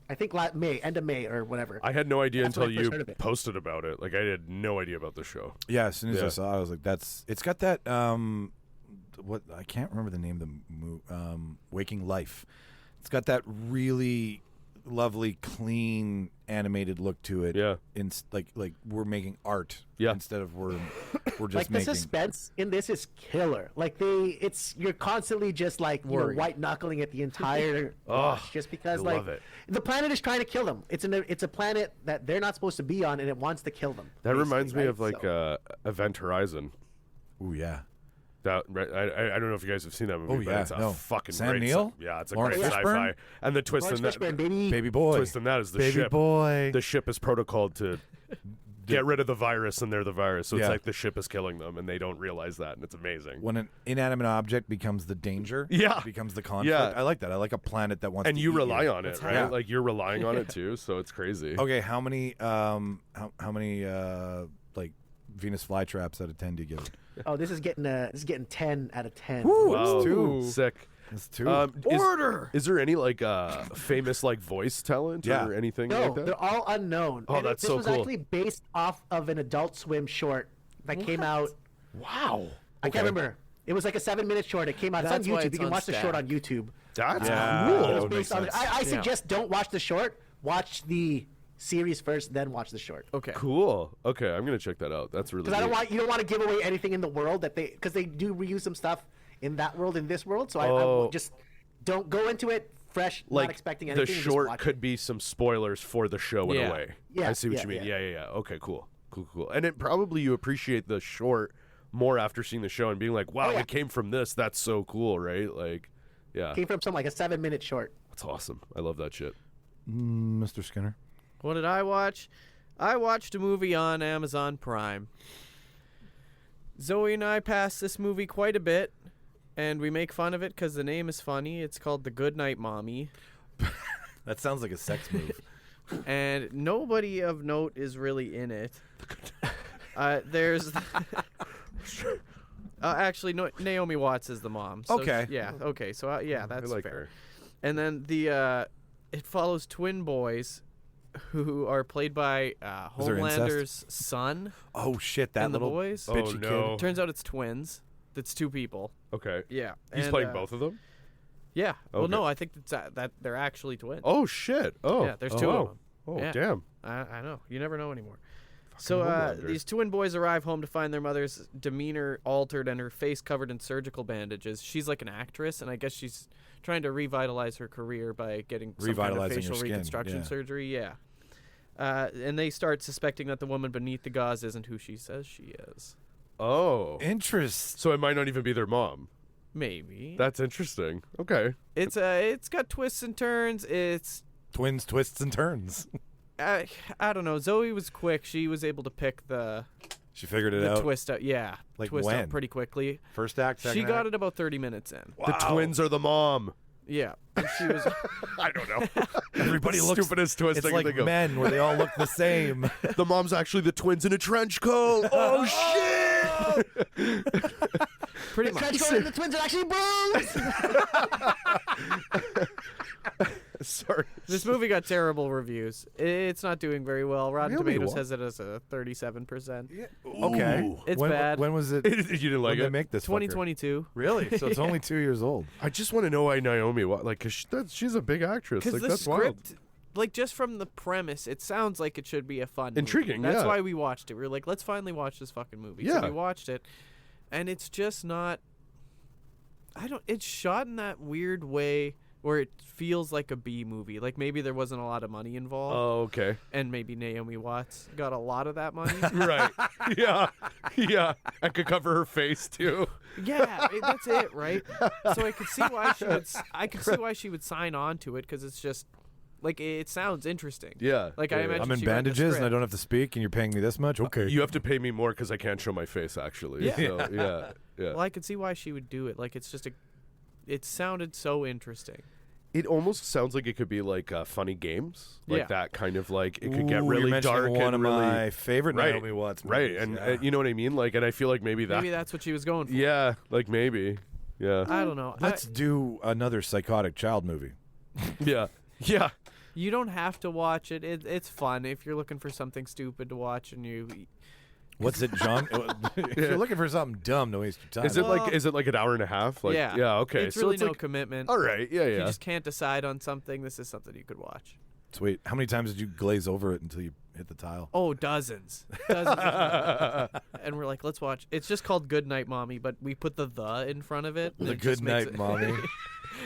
I think end of May or whatever. I had no idea That's when until I first you heard of it. posted about it. Like I had no idea about the show. Yeah, as soon as I Yeah. saw it, I was like, it's got that what I can't remember the name of the Waking Life. It's got that really lovely, clean, animated look to it. Yeah. Like we're making art. Yeah. Instead of we're just Like the making. suspense in this is killer. Like you're constantly just like white knuckling at the entire watch just because I like love it. the planet is trying to kill them. It's a planet that they're not supposed to be on, and it wants to kill them. That reminds basically, me right? of like So- Event Horizon. Ooh yeah. That right, I don't know if you guys have seen that movie. Oh, but yeah, it's a no. fucking Sam great Neill? Yeah, it's a Lawrence great Fishburne? sci-fi. And the twist Lawrence in that Fishburne, baby. Baby boy. twist in that is the Baby ship. boy. The ship is protocoled to get rid of the virus, and they're the virus. So Yeah. it's like the ship is killing them, and they don't realize that, and it's amazing. When an inanimate object becomes the danger, Yeah. it becomes the conflict. Yeah. I like that. I like a planet that wants And to you eat rely on it, right? Yeah. Like you're relying on it too, so it's crazy. Okay, how many like Venus flytraps out of 10 do you give it? Oh, this is getting 10 out of 10. Wow, That's two. sick. That's 2. Is there any like famous like voice talent Yeah. or anything No, like that? they're all unknown. Oh, And that's this so was cool. actually based off of an Adult Swim short that came out. Wow, I can't remember. It was like a 7-minute short. It came out. That's it's on why YouTube. it's You can on watch the short Stack. on YouTube. that's Yeah. cool. That It was would make based on. sense. I suggest don't watch the short. Watch the series first, then watch the short. Okay. Cool. Okay, I'm gonna check that out. That's really. Because neat. you don't want to give away anything in the world because they do reuse some stuff in that world in this world. So I Oh. just don't go into it fresh, like not expecting the anything. and just short watch could it. be some spoilers for the show in Yeah. a way. Yeah, I see what yeah, you mean. yeah. Yeah. Okay, cool. And it probably you appreciate the short more after seeing the show and being like, wow, yeah. it came from this. That's so cool, right? Like, yeah, Came from some like a 7-minute short. that's awesome. I love that shit. Mr. Skinner. What did I watch? I watched a movie on Amazon Prime. Zoe and I pass this movie quite a bit, and we make fun of it because the name is funny. It's called The Good Night Mommy, That sounds like a sex move. and nobody of note is really in it. There's... actually, no, Naomi Watts is the mom. So Okay. yeah, okay, so yeah, that's I like fair. her. And then it follows twin boys who are played by Is there incest? Homelander's son. Oh shit, that And the little boys? Oh, bitchy no. kid. Turns out it's twins. That's 2 people. Okay. Yeah. He's and, playing both of them. Yeah. Well, Okay. no, I think that they're actually twins. Oh shit. Oh. Yeah, there's 2 of them. Oh, Yeah. damn. I know. You never know anymore. So Homelander. these twin boys arrive home to find their mother's demeanor altered and her face covered in surgical bandages. She's like an actress, and I guess she's trying to revitalize her career by getting some kind of Revitalizing her facial skin, reconstruction yeah. surgery. Yeah. And they start suspecting that the woman beneath the gauze isn't who she says she is. Oh. Interest. So it might not even be their mom. Maybe. That's interesting. Okay. It's got twists and turns. It's Twins, twists, and turns. I don't know. Zoe was quick. She was able to pick the She figured it out. twist out. Yeah, Like twist when? out pretty quickly. First act, second She got act? it about 30 minutes in. The twins are the mom. Yeah, and she was. I don't know. Everybody looks. Stupidest twist It's I can like think of. Men, where they all look the same. The mom's actually the twins in a trench coat. Oh, shit! Pretty much. Trench coat and the twins are actually bros. Sorry. This movie got terrible reviews. It's not doing very well. Rotten Really? Tomatoes What? has it as a 37%. Okay. It's when, bad. When was it? You didn't like when did it? they make this? fucker? 2022. Really? So it's only 2 years old. I just want to know why Naomi, like, cause she's a big actress. Because Like, the that's wild. script, like just from the premise, it sounds like it should be a fun movie. Intriguing, That's yeah. why we watched it. We were like, let's finally watch this fucking movie. Yeah. So we watched it, and it's just not. It's shot in that weird way where it feels like a B movie. Like maybe there wasn't a lot of money involved. Oh, okay. And maybe Naomi Watts got a lot of that money. Right. Yeah. Yeah. I could cover her face too. Yeah, that's it, right? So I could see why she would. I could see why she would sign on to it because it's just like it sounds interesting. Yeah. Like yeah, I yeah. imagine I'm in she read the bandages and I script. don't have to speak, and you're paying me this much? Okay. You have to pay me more because I can't show my face, actually. Yeah. So, yeah. Yeah. Well, I could see why she would do it. Like it's just a. It sounded so interesting. It almost sounds like it could be like funny games, like Yeah. that kind of like it could get Ooh, really you're mentioning dark one and of really my favorite right, Naomi Watts right, movies, and yeah. you know what I mean. Like, and I feel like maybe that, Maybe that's what she was going for. yeah, like maybe, yeah, I don't know. Let's do another psychotic child movie. yeah, yeah. You don't have to watch it. It's fun if you're looking for something stupid to watch and you. What's it, John? If you're looking for something dumb to waste your time. Is it Well, like an hour and a half? Like, yeah. okay. It's so really it's no like, commitment. all right, yeah, If yeah. you just can't decide on something, this is something you could watch. Sweet. How many times did you glaze over it until you hit the tile? Oh, dozens. And we're like, let's watch. It's just called Good Night Mommy, but we put the in front of it. and The it just Good makes Night it- Mommy.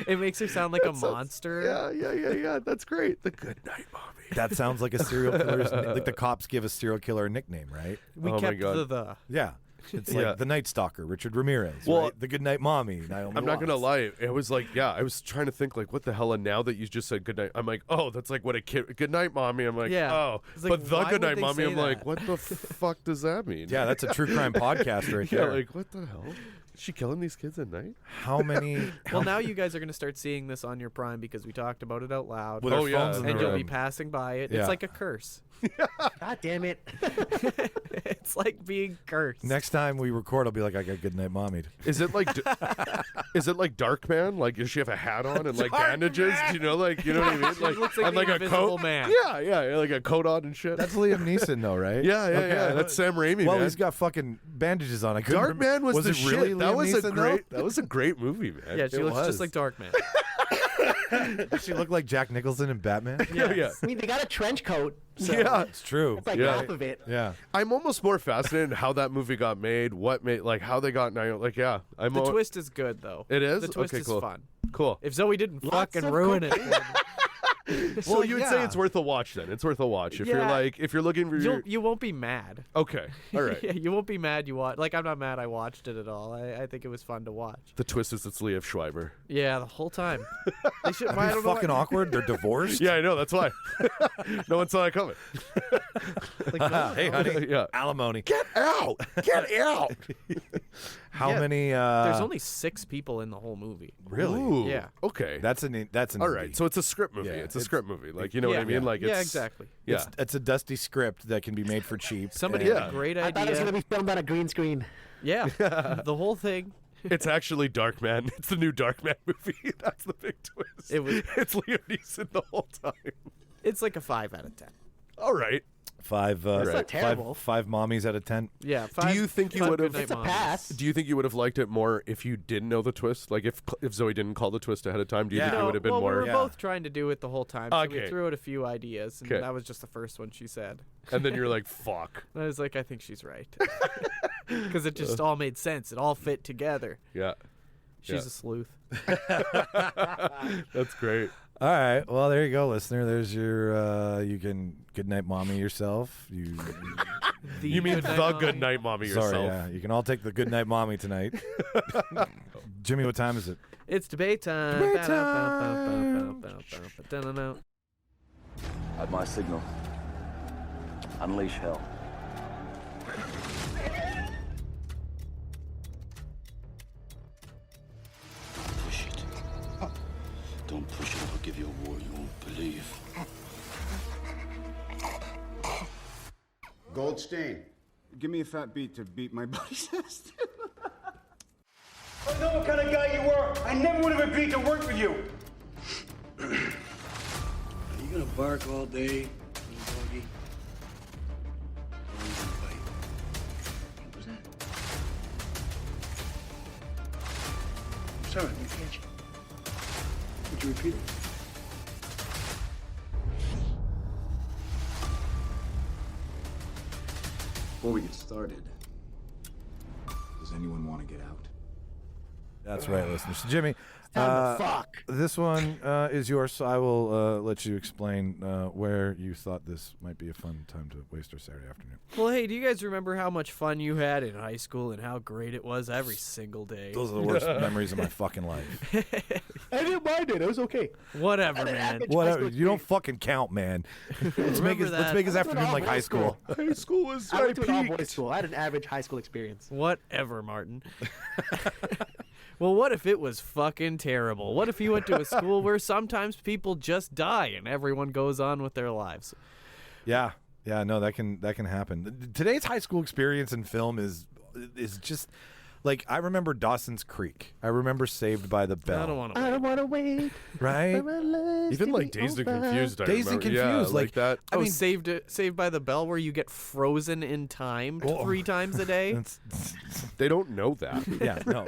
It makes her sound like a monster. Yeah. That's great. The Good Night Mommy. That sounds like a serial killer's like the cops give a serial killer a nickname, right? We Oh my kept God. the. Yeah. It's Yeah. like the Night Stalker, Richard Ramirez. Well, right? The Good Night Mommy, Naomi I'm not gonna Watts. lie. It was like, yeah, I was trying to think like, what the hell? And now that you just said good night, I'm like, oh, that's like what a kid. Good night, mommy. I'm like, Yeah. oh, It's like, but the why good would night, they mommy. say I'm like, that? what the fuck does that mean? Yeah, that's a true crime podcast right Yeah, there. like what the hell? Is she killing these kids at night? How many? Well, now you guys are going to start seeing this on your Prime because we talked about it out loud. With Oh, our yeah. phones in the and you'll be room. passing by it. Yeah. It's like a curse. God damn it. It's like being cursed. Next time we record, I'll be like, I got Good Night Mommy. Is it like, is it like Dark Man? Like, does she have a hat on and like bandages? Do you know, like, you know what I mean? Like, looks like and the like a Invisible coat. Man. Yeah, like a coat on and shit. That's Liam Neeson, though, right? yeah. Okay. That's Sam Raimi. Well, man. he's got fucking bandages on. I couldn't Dark Man was the it shit. really that Liam was Neeson, a great. That was a great movie, man. Yeah, she It looks was. just like Darkman. Does she look like Jack Nicholson in Batman? Yeah. I mean, they got a trench coat. So Yeah. It's true. It's like Yeah. half of it. Yeah. I'm almost more fascinated in how that movie got made, what made, like how they got Naomi. Like, yeah, I'm. The twist is good, though. It is? The twist Okay, is cool. fun. Cool. If Zoe didn't Lots fucking of ruin it, Well, you would say yeah. it's worth a watch then. It's worth a watch if you're Yeah. like if you're looking for your. you won't be mad. Okay. All right. Yeah, you won't be mad you watch. Like, I'm not mad I watched it at all. I think it was fun to watch. The twist is it's Liev Schreiber. Yeah, the whole time. They should, I That'd be don't know fucking why- awkward. They're divorced. Yeah, I know. That's why. No one saw it coming. Hey, honey. Yeah. Alimony. Get out! Get out! How Yeah, many? There's only 6 people in the whole movie. really. Ooh, Yeah. Okay. That's an all right. So it's a script movie. Yeah, it's a it's- script movie. Like you know what I Yeah. mean? Like it's, Yeah, exactly. Yeah. It's a dusty script that can be made for cheap. Somebody and- had a great I thought it was idea. going to be filmed on a green screen. Yeah, the whole thing. It's actually Dark Man. It's the new Dark Man movie. That's the big twist. It was- It's Liam Neeson the whole time. It's like a 5 out of 10. All right. 5 That's not terrible. five mommies out of 10. Yeah. Do you think you would have? It's a pass. Do you think you would have liked it more if you didn't know the twist? Like if Zoe didn't call the twist ahead of time, do you think it would have been well, more? we were both trying to do it the whole time, so we Okay. threw out a few ideas, and Okay. that was just the first one she said. And then you're like, "Fuck." And I was like, I think she's right. Because it just all made sense. It all fit together. Yeah, She's a sleuth. that's great. All right. Well, there you go, listener. There's your you can good night mommy yourself. You mean the good night mommy yourself? Sorry, yeah. You can all take the good night mommy tonight. Jimmy, what time is it? It's debate time. Debate time. At my signal, unleash hell. Push it. Don't push it. I'll give you a war you won't believe. Goldstein, give me a fat beat to beat my buddy's ass. I know what kind of guy you were. I never would have agreed to work with you. Are you gonna bark all day, little doggy? Or are you gonna bite? What was that? I'm sorry, I didn't catch you. Would you repeat it? Before we get started, does anyone want to get out? That's right, listeners. So, Jimmy, time to fuck. This one is yours, so I will let you explain where you thought this might be a fun time to waste our Saturday afternoon. Well, hey, do you guys remember how much fun you had in high school and how great it was every single day? Those are the worst memories of my fucking life. I didn't mind it. It was okay. Whatever, Had an man. average Whatever. high school You don't experience. fucking count, man. Let's make Remember let's that. make his I went to an afternoon like all-boys high school. High school was I went to an peaked. all-boys school. I had an average high school experience. Whatever, Martin. Well, what if it was fucking terrible? What if you went to a school where sometimes people just die and everyone goes on with their lives? Yeah, no, that can happen. Today's high school experience in film is just like I remember Dawson's Creek. I remember Saved by the Bell. I don't want to. I don't want to wait. Right? Even like Dazed and Confused. I Dazed and remember. Confused, yeah, like that. I mean, Saved by the Bell, where you get frozen in time 3 times a day, it's- They don't know that. yeah, no,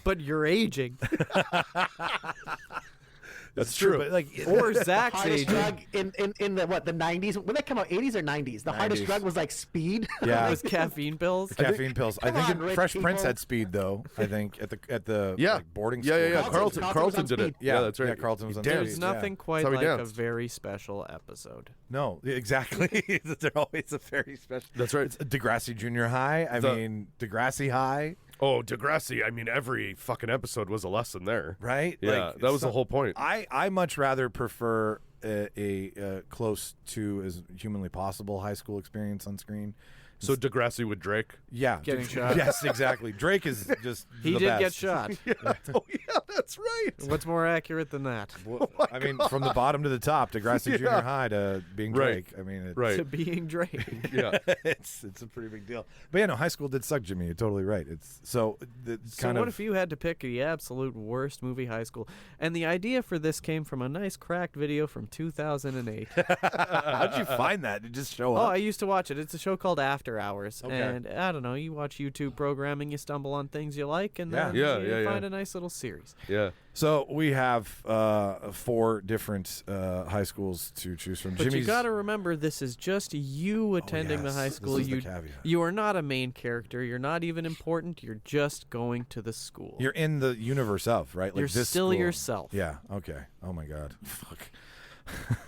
but you're aging. that's true. But like, Or Zach's Hardest aging. drug in the 90s? When that come out, 80s or 90s? The hardest 90s. drug was like speed. yeah, It was caffeine pills. caffeine pills. I Come think on, in rich Fresh Prince people. had speed though. I think at the Yeah. like, boarding Yeah, school. yeah, yeah. Carlton Carlton was did on it. speed. Yeah, that's right. Yeah, Carlton was on Danced. speed. There's Yeah. nothing quite how he like a danced. very special episode. No, exactly. They're always a very special. That's right. It's Degrassi Junior High. I mean, Degrassi High, Oh, Degrassi. I mean, every fucking episode was a lesson there. right? Yeah, Like, that was the so- whole point. I much rather prefer a close to as humanly possible high school experience on screen. So Degrassi with Drake. Yeah, Getting shot. Yes, exactly. Drake is just He the did best. get shot. Oh yeah, that's right. What's more accurate than that? Well, I mean, from the bottom to the top, Degrassi Junior High to being Right. Drake. I mean, it's, Right. To being Drake. Yeah. it's a pretty big deal. But yeah, no, high school did suck, Jimmy. You're totally right. It's so So kind what of if you had to pick the absolute worst movie high school? And the idea for this came from a nice cracked video from 2008. how'd you find that? Did it just show Oh, up? I used to watch it. It's a show called After Hours. Okay. And I don't know, you watch YouTube programming, you stumble on things you like, and Yeah. then Yeah, you yeah, yeah. find a nice little series. Yeah. So we have 4 different high schools to choose from. But Jimmy's, you got to remember, this is just you attending the yes, high this school. is the caveat. You are not a main character. You're not even important. You're just going to the school. You're in the universe of, right? Like You're this still school. yourself. Yeah. Okay. Oh my God. Fuck.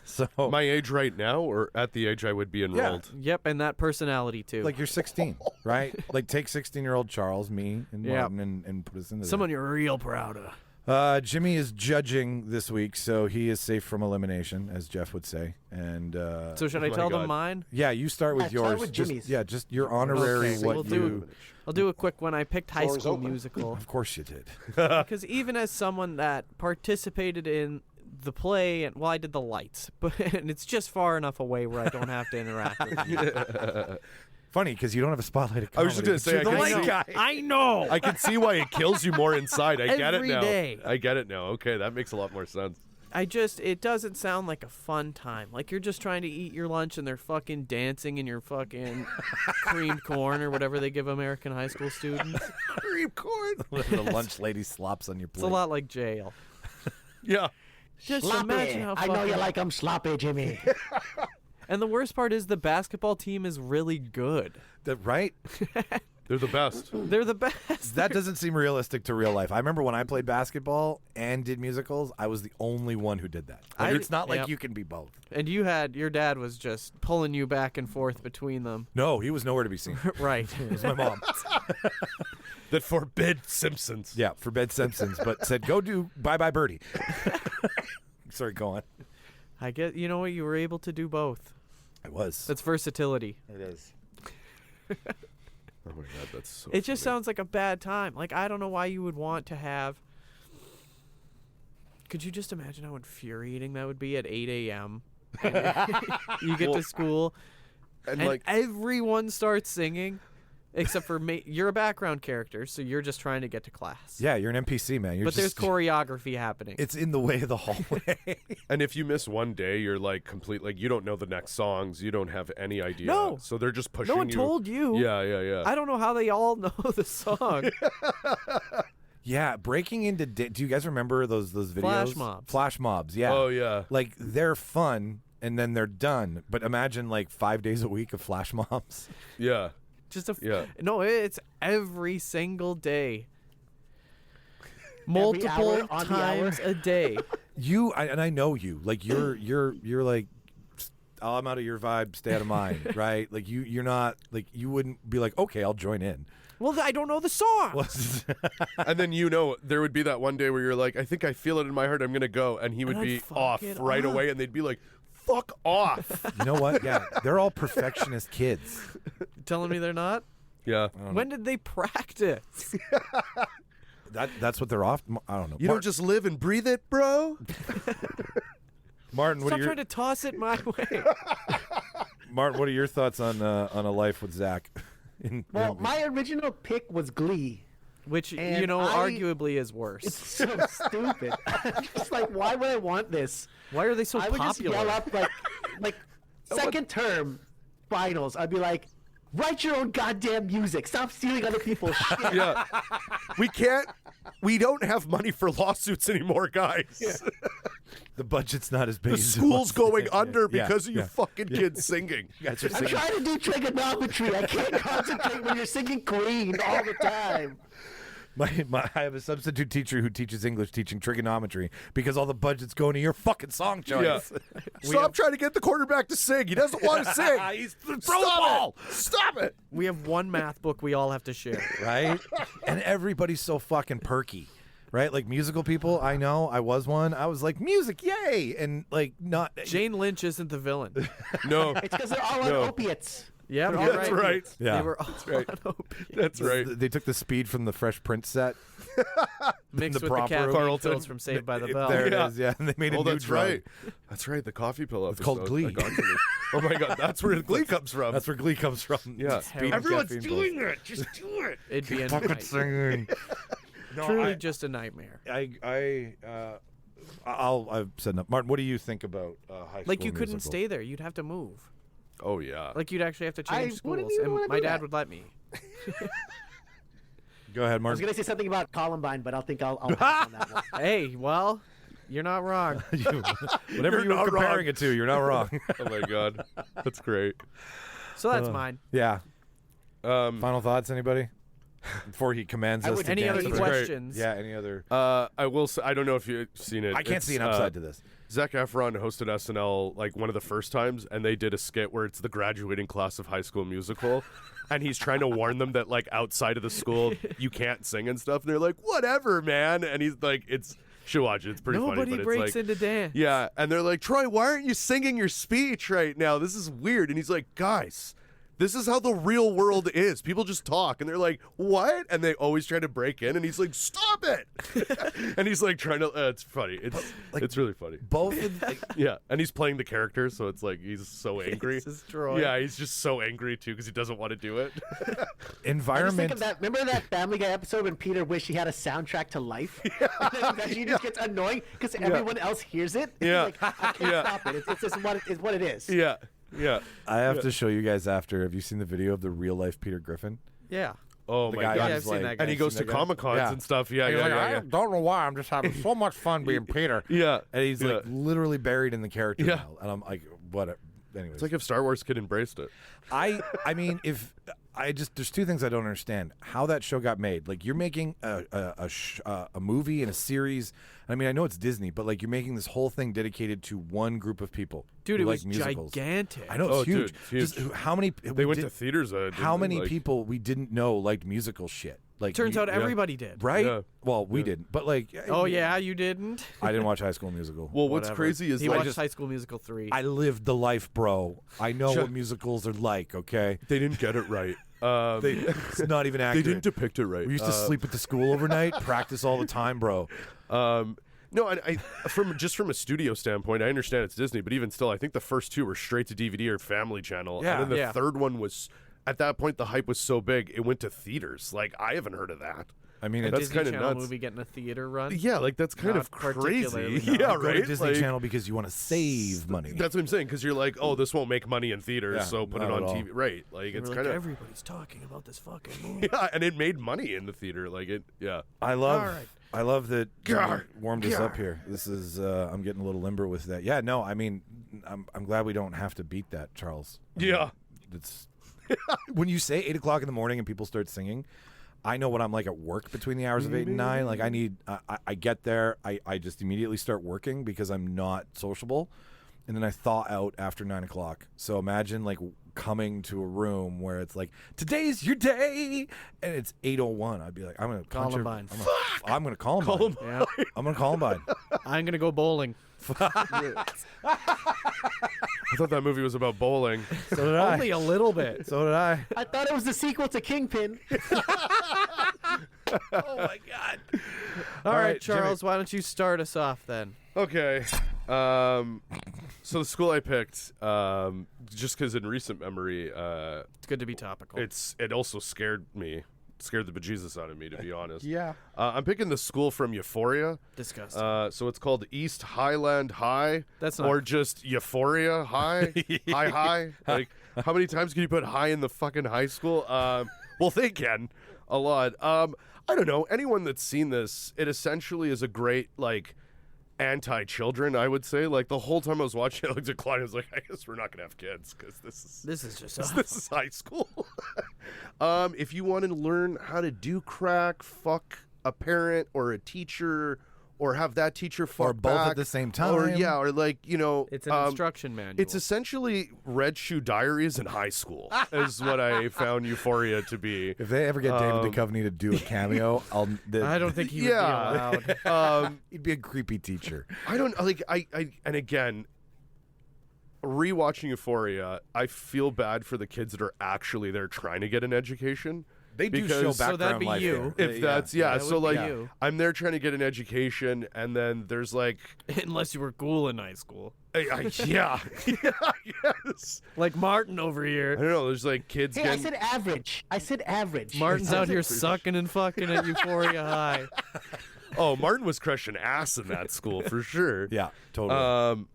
So My age right now, or at the age I would be enrolled. Yep, and that personality too. like you're 16, right? Like take 16-year-old Charles, me, and Yeah. Martin, and put us into Someone you're real proud of. that. Jimmy is judging this week, so he is safe from elimination, as Jeff would say. And So should I my tell them God. mine? yeah, you start with Yeah, start yours. with Just- Jimmy's. yeah, just your honorary Okay, so what we'll you. I'll do a quick one. I picked High Floor is School open. Musical Of course you did. because even as someone that participated in the play, and well, I did the lights, but and it's just far enough away where I don't have to interact with you. Funny because you don't have a spotlight. At I was just comedy, gonna say, but I you're can the see- light guy. I know. I can see why it kills you more inside. I get it Every now. day. I get it now. Okay, that makes a lot more sense. It doesn't sound like a fun time. Like you're just trying to eat your lunch and they're fucking dancing in your fucking creamed corn or whatever they give American high school students. Cream corn. The lunch lady slops on your plate. It's a lot like jail. Yeah. Just Sloppy. imagine how I know you fucking- like them sloppy, Jimmy. And the worst part is the basketball team is really good. Right? They're the best. They're the best. That doesn't seem realistic to real life. I remember when I played basketball and did musicals, I was the only one who did that. Like, it's not like Yep. you can be both. And your dad was just pulling you back and forth between them. No, he was nowhere to be seen. Right. It was my mom. That forbid Simpsons. Yeah, forbid Simpsons, but said, go do Bye Bye Birdie. Sorry, go on. I get, you know what, you were able to do both. I was. That's versatility. It is. Oh my god, that's so It just funny. sounds like a bad time. Like, I don't know why you would want to have... Could you just imagine how infuriating that would be at 8 a.m.? You get to school, and like everyone starts singing, except for you're a background character, so you're just trying to get to class. Yeah, you're an NPC, man. But there's choreography happening. It's in the way of the hallway. And if you miss one day, you're like complete, like you don't know the next songs, you don't have any idea. No. So they're just pushing No one you. told you. Yeah. I don't know how they all know the song. Yeah, breaking into... do you guys remember those videos? Flash mobs. Flash mobs, yeah. Oh, yeah. Like, they're fun, and then they're done. But imagine, like, 5 days a week of flash mobs. Yeah. Just Yeah. No, it's every single day. Multiple hour, on the hour. times a day. And I know you. Like, you're like, oh, I'm out of your vibe, stay out of mine, right? Like, you're not... Like, you wouldn't be like, okay, I'll join in. Well, I don't know the song. And then there would be that one day where you're like, I think I feel it in my heart, I'm going to go. And he would And I'd be fuck off it right up. away, and they'd be like, fuck off. You know what? Yeah, they're all perfectionist kids. Telling me they're not? Yeah. When did they practice? That's what they're off. I don't know. You don't just live and breathe it, bro? Martin, what Stop are your trying to toss it my way. Martin? What are your thoughts on a life with Zach? Well, my original pick was Glee. Which, And arguably is worse. It's so stupid. I'm just like, why would I want this? Why are they so I would popular? just yell up like second term finals. I'd be like, write your own goddamn music. Stop stealing other people's shit. Yeah. We don't have money for lawsuits anymore, guys. The budget's not as big. The as it school's was. going under Yeah, because of you yeah. fucking kids singing. You guys are I'm singing. trying to do trigonometry. I can't concentrate when you're singing Queen all the time. I have a substitute teacher who teaches English teaching trigonometry because all the budget's going to your fucking song choice. Yeah. Stop trying to get the quarterback to sing. He doesn't want to sing. He's throw the ball. Stop it. We have one math book we all have to share. Right? And everybody's so fucking perky. Right? Like musical people, I know. I was one. I was like, music, yay! And like not Jane Lynch isn't the villain. No. It's because they're all on opiates. Yeah, They're all That's right. Yeah. They were all right. on opiates. That's right. They took the speed from the Fresh Prince set. Mixed the with proper the caffeine Carlton. pills from Saved by the Bell. There it Yeah. is, yeah. And they made a Oh, new that's drug. right. That's right. The coffee pill episode. called Glee. I got to me. Oh my god, that's where Glee comes from. That's where Glee comes from. Yeah. Speed and Everyone's caffeine doing pills. it. Just do it. It'd be a Fucking night. singing. No, Truly just a nightmare. I've said enough. Martin, what do you think about high school Like, you couldn't musical? stay there. You'd have to move. Oh yeah. Like, you'd actually have to change I wouldn't schools. even And wanna my do dad that. would let me. Go ahead, I was Martin. gonna say something about Columbine, but I think I'll pass on that one. Hey, well, you're not wrong. Whatever You're you were not comparing wrong. it to, you're not wrong. Oh my god. That's great. So that's mine. Yeah. Um, Final thoughts, anybody? Before he commands us to Any dance other to the- questions? Yeah, any other? I will say, I don't know if you've seen it. I can't see an upside to this. Zac Efron hosted SNL like one of the first times, and they did a skit where it's the graduating class of High School Musical, and he's trying to warn them that like outside of the school you can't sing and stuff. And they're like, "Whatever, man," and he's like, "It's should watch it. It's pretty funny." Nobody But breaks it's like, into dance. yeah, and they're like, "Troy, why aren't you singing your speech right now? This is weird." And he's like, "Guys, this is how the real world is. People just talk, and they're like, what? And they always try to break in, and he's like, stop it! And he's like trying to, it's funny. It's really funny. Both of Yeah, and he's playing the character, so it's like he's so angry. He's destroyed. Yeah, he's just so angry, too, because he doesn't want to do it. I just environment. think of that. Remember that Family Guy episode when Peter wished he had a soundtrack to life? Yeah. And then he just gets annoying because everyone else hears it. Yeah. He's like, I can't stop it. It's just what it is. Yeah, yeah. I have to show you guys after. Have you seen the video of the real life Peter Griffin? Yeah. Oh, The my guy God. Yeah, who's I've seen that guy. And he goes to that guy? Comic-Cons Yeah. and stuff. Yeah, He's yeah, like, yeah, I yeah. don't know why. I'm just having so much fun being Peter. Yeah. And he's like Yeah. literally buried in the character Yeah. now. And I'm like, what? Anyways. It's like if Star Wars kid embraced it. I mean, if I just there's two things I don't understand: how that show got made. Like you're making a movie and a series. I mean, I know it's Disney, but like you're making this whole thing dedicated to one group of people. Dude, who it like was musicals. gigantic. I know it's Oh, huge. dude, it's huge. Just how many? They went to theaters. How many like, people we didn't know liked musical shit? Like Turns out yeah. everybody did. right? Yeah. Well, we didn't, but like, Oh, yeah, you didn't? I didn't watch High School Musical. Well, what's Whatever. crazy is He like watched High School Musical 3. I lived the life, bro. I know what musicals are like. Okay, they didn't get it right. it's not even They accurate. didn't depict it right. We used to sleep at the school overnight, practice all the time, bro. No, I from a studio standpoint, I understand it's Disney, but even still, I think the first two were straight to DVD or Family Channel, Yeah. and then the Yeah. third one was. At that point, the hype was so big, it went to theaters. Like I haven't heard of that. I mean, a it's that's Disney kinda Channel nuts. movie getting a theater run. Yeah, like that's kind Not of particularly, crazy. no. Yeah, go to right. Disney Like, Channel because you want to save money. That's what I'm saying. Because you're like, oh, this won't make money in theaters, Yeah, so put it not on at all. TV. Right? Like We're it's like, kind of everybody's talking about this fucking movie. yeah, and it made money in the theater. Like it, yeah. I love. All right. I love that you Gar, warmed us up gar. here. This is. I'm getting a little limber with that. Yeah. No. I mean, I'm glad we don't have to beat that, Charles. I mean, Yeah. It's when you say 8 o'clock in the morning and people start singing. I know what I'm like at work between the hours of 8 and 9. Like I get there, I just immediately start working because I'm not sociable, and then I thaw out after 9 o'clock. So imagine like coming to a room where it's like, today's your day, and it's 8:01. I'd be like, I'm gonna punch her- Columbine. I'm gonna Columbine. Yeah. I'm gonna Columbine. I'm going to go bowling. I thought that movie was about bowling. So did I. Only a little bit. So did I. I thought it was the sequel to Kingpin. Oh my god. All right, Jimmy. Charles, why don't you start us off then? Okay. So the school I picked, just because in recent memory, It's good to be topical. it also scared the bejesus out of me, to be honest. Yeah. I'm picking the school from Euphoria. Disgusting. So it's called East Highland High. That's not- or just Euphoria High. High. Like, how many times can you put high in the fucking high school? Well, they can a lot. I don't know. Anyone that's seen this, it essentially is a great like anti-children. I would say. Like the whole time I was watching, I looked at Clyde. I was like, I guess we're not gonna have kids because This is just this is high school. If you want to learn how to do crack, fuck a parent or a teacher, or have that teacher fuck Or both at back, the same or time. or like It's an instruction manual. It's essentially Red Shoe Diaries in high school, is what I found Euphoria to be. If they ever get David Duchovny to do a cameo, I don't think he would Yeah. be allowed. he'd be a creepy teacher. I don't like I and again, rewatching Euphoria, I feel bad for the kids that are actually there trying to get an education. They do Because- show So background that'd be life you. there. If that's yeah, that so would be like you. I'm there trying to get an education, and then there's like, Unless you were cool in high school. yeah, yes. Like Martin over I here. don't know. There's like kids Hey, I getting. said average. I said average. Martin's out here sucking and fucking at Euphoria High. Oh, Martin was crushing ass in that school for sure. Yeah, totally.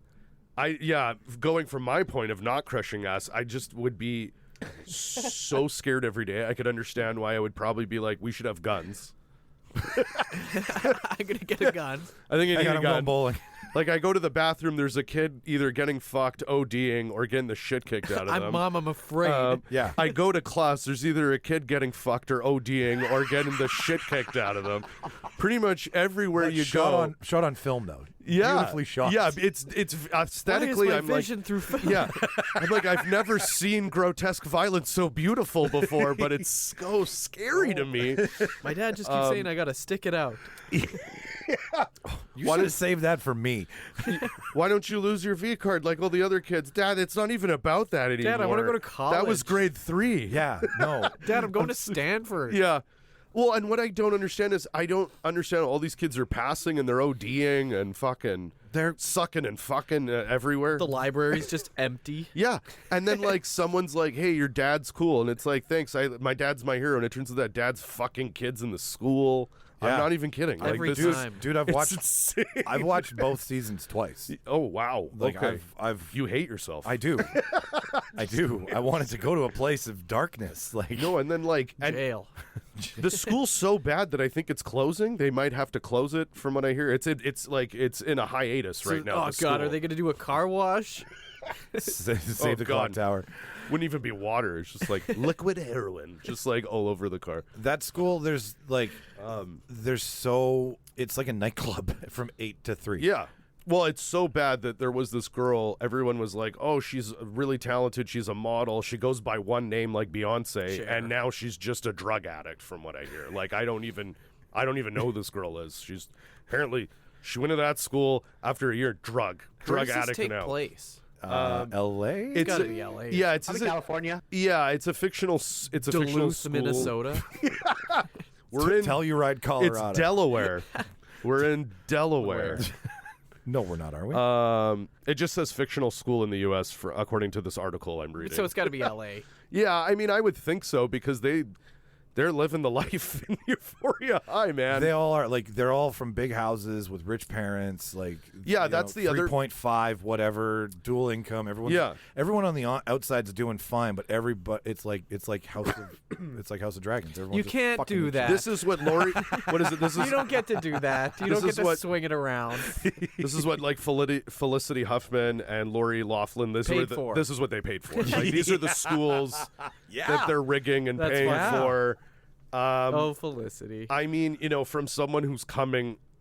Going from my point of not crushing ass, I just would be so scared every day. I could understand why I would probably be like, we should have guns. I'm going to get a gun. I think I need I'm a going gun. bowling. Like I go to the bathroom, there's a kid either getting fucked, ODing, or getting the shit kicked out of them. Mom, I'm afraid. Yeah. I go to class, there's either a kid getting fucked or ODing or getting the shit kicked out of them. Pretty much everywhere you go. Shot on film though. Yeah, Beautifully shot. Yeah, it's aesthetically. Why is I'm my like, vision through film? yeah, I'm like I've never seen grotesque violence so beautiful before, but it's so scary to me. My dad just keeps saying I got to stick it out. You should have saved that for me. me. Why don't you lose your V card like all the other kids? Dad, it's not even about that anymore. Dad, I want to go to college. That was grade 3. Yeah, no. Dad, I'm going to Stanford. Yeah. Well, and what I don't understand is I don't understand all these kids are passing and they're ODing and fucking they're sucking and fucking everywhere. The library's just empty. Yeah. And then like someone's like, "Hey, your dad's cool." And it's like, "Thanks. My dad's my hero." And it turns out that dad's fucking kids in the school. Yeah. I'm not even kidding. Every like, this time. Dude, I've it's watched insane. I've watched both seasons twice. Oh, wow. Like okay. I've You hate yourself. I do. I do. I wanted to go to a place of darkness. Like No, and then like Jail. the school's so bad that I think it's closing. They might have to close it from what I hear. It's in a hiatus right now. Oh, the God, school. are they going to do a car wash? save the clock God. tower. Wouldn't even be water. It's just like liquid heroin, just like all over the car. That school, there's like, it's like a nightclub from 8 to 3. Yeah. Well, it's so bad that there was this girl, everyone was like, "Oh, she's really talented. She's a model. She goes by one name like Beyonce, Sure. and now she's just a drug addict from what I hear." Like I don't even know who this girl is. She's apparently she went to that school after a year drug Where does addict this take now. place? L.A. It's gotta be LA. Yeah, it's I'm in California. Yeah, it's a fictional fictional Duluth, school. Minnesota. We're in Telluride, Colorado. It's Delaware. We're in Delaware. No, we're not, are we? It just says fictional school in the U.S. according to this article I'm reading. So it's got to be L.A. Yeah, I mean, I would think so because they're living the life in Euphoria High, man. They all are like they're all from big houses with rich parents. Like Yeah, that's the other 3.5 whatever dual income. Everyone on the outside's doing fine, but it's like House of Dragons. Everyone's You just can't fucking do each that. This is what Lori. What is it? This is You don't get to do that. You This don't is get to what- swing it around. This is what like Felicity Huffman and Lori Laughlin. This is what they paid for. Like, these are the schools that they're rigging and That's paying fine. for. Felicity. I mean, from someone who's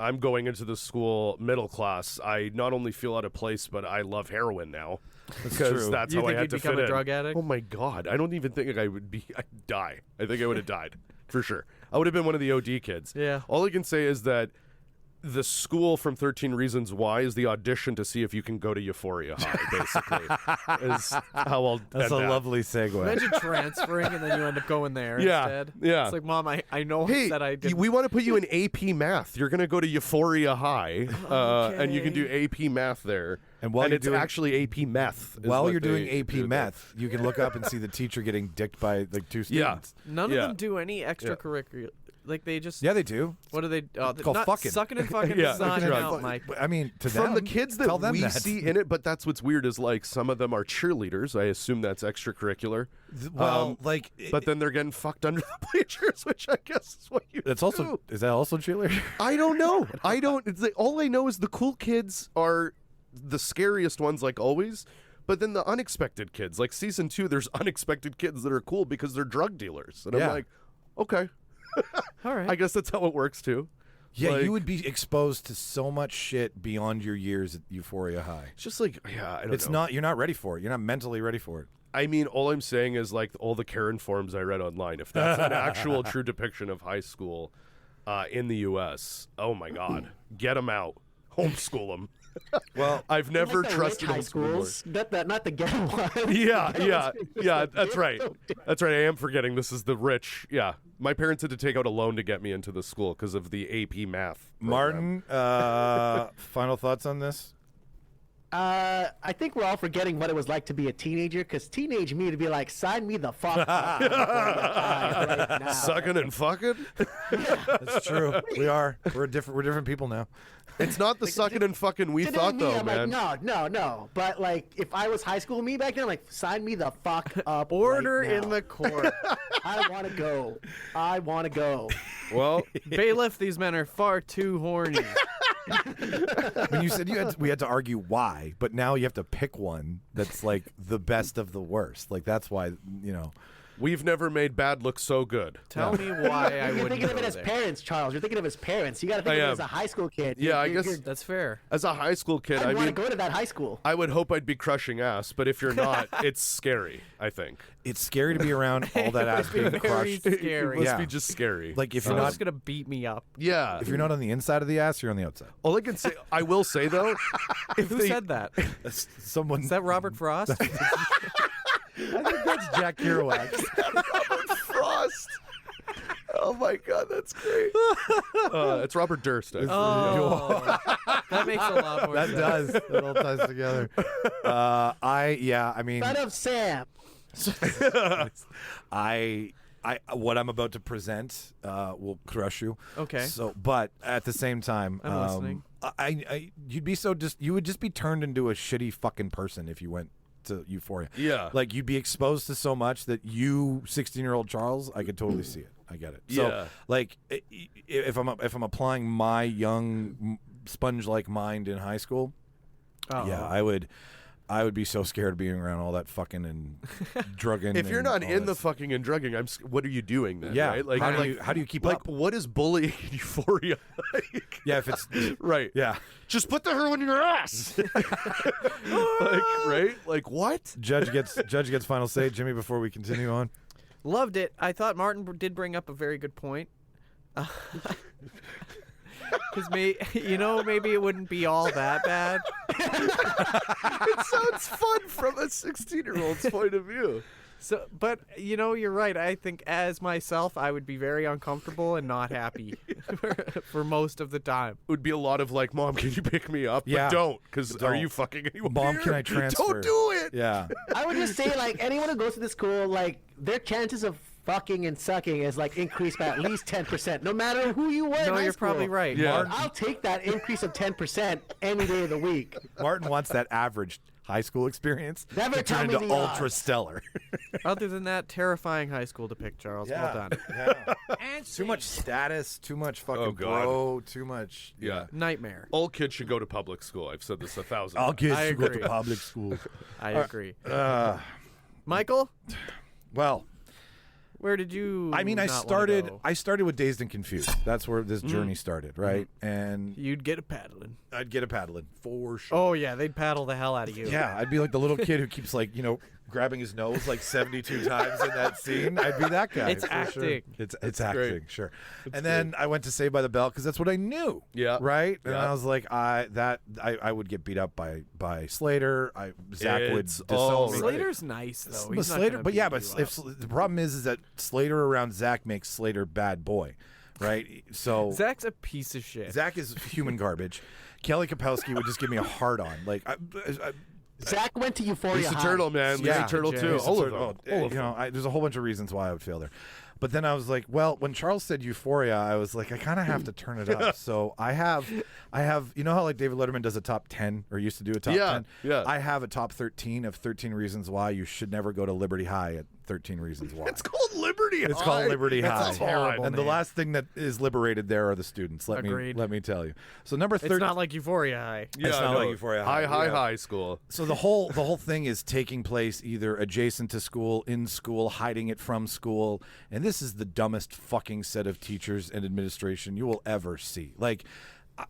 I'm going into the school middle class. I not only feel out of place, but I love heroin now because that's You how I think had you'd to become fit a in. drug addict? Oh my God, I don't even think I'd die. I think I would have died for sure. I would have been one of the OD kids. Yeah. All I can say is that the school from 13 Reasons Why is the audition to see if you can go to Euphoria High, basically, is how I'll That's a end that. lovely segue. Imagine transferring and then you end up going there Yeah, instead. yeah. It's like, Mom, I know Hey, that I did. we want to put you in AP Math. You're going to go to Euphoria High, and you can do AP Math there. And while you're it's doing- actually AP Meth. is While what you're doing they AP do there. Meth, you can look up and see the teacher getting dicked by like 2 students. None Yeah. of them do any extracurricular. Like they just. Yeah, they do. What do they? Oh, It's called not fucking. sucking and fucking. Yeah, is not fucking out, drugs. Mike. I mean, to From them, the kids tell that them we that. see in it, but that's what's weird is like some of them are cheerleaders. I assume that's extracurricular. Well, like, but then they're getting fucked under the bleachers, which I guess is what you. that's also do. is that also cheerleader? I don't know. I don't. All I know is the cool kids are the scariest ones, like always. But then the unexpected kids, like season 2, there's unexpected kids that are cool because they're drug dealers, and I'm like, okay, All right. I guess that's how it works too. Yeah, Like, you would be exposed to so much shit beyond your years at Euphoria High. It's just like, I don't know. You're not ready for it. You're not mentally ready for it. I mean, all I'm saying is like all the Karen forums I read online. If that's an actual true depiction of high school in the U.S., oh my God, get them out, homeschool them. Well, I've never Like the trusted rich high homeschooling more. schools, not the ghetto ones. Yeah. That's right. That's right. I am forgetting this is the rich. Yeah, my parents had to take out a loan to get me into the school because of the AP Math program. Martin, final thoughts on this? I think we're all forgetting what it was like to be a teenager, because teenage me to be like, sign me the fuck up right now. Sucking and fucking. That's true. We're different people now. It's not the sucking and fucking we Today thought, me, though, I'm man. like, no. But like, if I was high school me back then, I'm like, sign me the fuck up. Order right in now. the court. I want to go. Well, Bailiff, these men are far too horny. When you said we had to argue why, but now you have to pick one that's like the best of the worst. Like that's why We've never made bad look so good. Tell me why I You're wouldn't thinking of it go as there. parents, Charles. You're thinking of his parents. You got to think of it as a high school kid. Yeah, I guess That's fair. as a high school kid, I I want to mean, go to that high school. I would hope I'd be crushing ass, but if you're not, it's scary, I think. It's scary to be around all that ass being Very crushed. scary. It must Yeah. be just scary. Like if you're Someone's not gonna beat me up. yeah. if you're not on the inside of the ass, you're on the outside. All I can say, I will say though, if Who they, said that? Someone Is that Robert Frost? I think that's Jack Kerouac. Robert Frost. Oh my God, that's great. It's Robert Durst. actually. Oh, that makes a lot more That sense. does. It all ties together. I mean, Son of Sam. what I'm about to present will crush you. Okay. So, but at the same time, I'm listening. you would just be turned into a shitty fucking person if you went to Euphoria. Yeah. Like you'd be exposed to so much that you, 16-year-old Charles, I could totally see it. I get it. So, Yeah. like, if I'm applying my young sponge-like mind in high school, yeah, I would be so scared of being around all that fucking and drugging. If you're and not all in the this. fucking and drugging, what are you doing then? Yeah. Right? Like, How do you keep like, up? what is bullying in Euphoria like? Yeah, if it's Right. yeah. Just put the heroin in your ass. Like, right? Like, what? Judge gets final say. Jimmy, before we continue on. Loved it. I thought Martin did bring up a very good point. Because maybe it wouldn't be all that bad. It sounds fun from a 16-year-old's point of view. So, but you're right. I think as myself, I would be very uncomfortable and not happy for most of the time. It would be a lot of like, Mom, can you pick me up? Yeah. But don't, because are Don't. you fucking anyone? Mom, here? can I transfer? Don't do it. Yeah. I would just say, like, anyone who goes to this school, like, their chances of fucking and sucking is, like, increased by at least 10%, no matter who you were in No, high you're school. probably right. Yeah. I'll take that increase of 10% any day of the week. Martin wants that average high school experience Never to tell turn me into the ultra odds. stellar. Other than that, terrifying high school to pick, Charles. Well done. Yeah. Too much status, too much fucking Oh, God. bro, too much. Yeah. Nightmare. All kids should go to public school. I've said this 1,000 I'll times. get I you go to agree. public school. I agree. Uh, Michael, well, where did you? I mean, I not wanna started go? with Dazed and Confused. That's where this journey started, right? And You'd get a paddling. I'd get a paddling for sure. Oh yeah, they'd paddle the hell out of you. Yeah, I'd be like the little kid who keeps like, grabbing his nose like 72 times in that scene. I'd be that guy. It's for acting. Sure. It's acting, great. sure. And then I went to Saved by the Bell because that's what I knew. Yeah. Right? And Yeah. I was like, I would get beat up by Slater. Zach would It's disown all me. right. Slater's nice though. But He's not Slater, gonna but yeah, beat but you if up. the problem is that Slater around Zach makes Slater bad boy, right? So Zach's a piece of shit. Zach is human garbage. Kelly Kapowski would just give me a hard on. Like, Zach went to Euphoria Lisa High. Turtle, man. Yeah. Lisa Turtle, too. Lisa All of Turtle. them. All of them. There's a whole bunch of reasons why I would fail there. But then I was like, well, when Charles said Euphoria, I was like, I kind of have to turn it up. So I have, you know how like David Letterman does a top 10 or used to do a top 10? Yeah. I have a top 13 of 13 reasons why you should never go to Liberty High at 13 reasons why. It's called Liberty High. It's called Liberty High. That's a terrible And the last thing that is liberated there are the students. Let Agreed. me tell you. So number It's 13. not like Euphoria High. Yeah, It's not no. like Euphoria High. High school. So the whole thing is taking place either adjacent to school, in school, hiding it from school, and this is the dumbest fucking set of teachers and administration you will ever see. Like,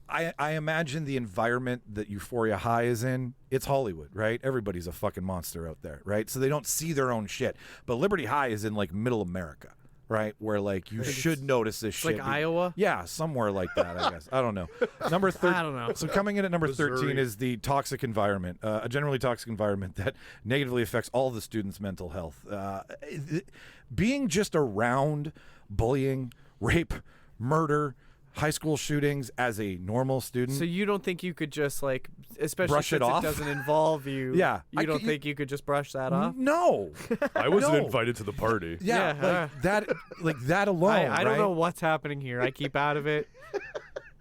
I imagine the environment that Euphoria High is in. It's Hollywood, right? Everybody's a fucking monster out there, right? So they don't see their own shit. But Liberty High is in like middle America, right? Where like you should notice this shit. like Iowa? Yeah, somewhere like that, I guess. I don't know. Number 13. I don't know. So coming in at number 13 Missouri. is the toxic environment, a generally toxic environment that negatively affects all the students' mental health. Being just around bullying, rape, murder, high school shootings as a normal student. So you don't think you could just like, especially Brush it since off? it doesn't involve you? Yeah, You don't think you could just brush that off? No. I wasn't No. invited to the party. Yeah, Yeah, like that alone. I don't right? know what's happening here. I keep out of it.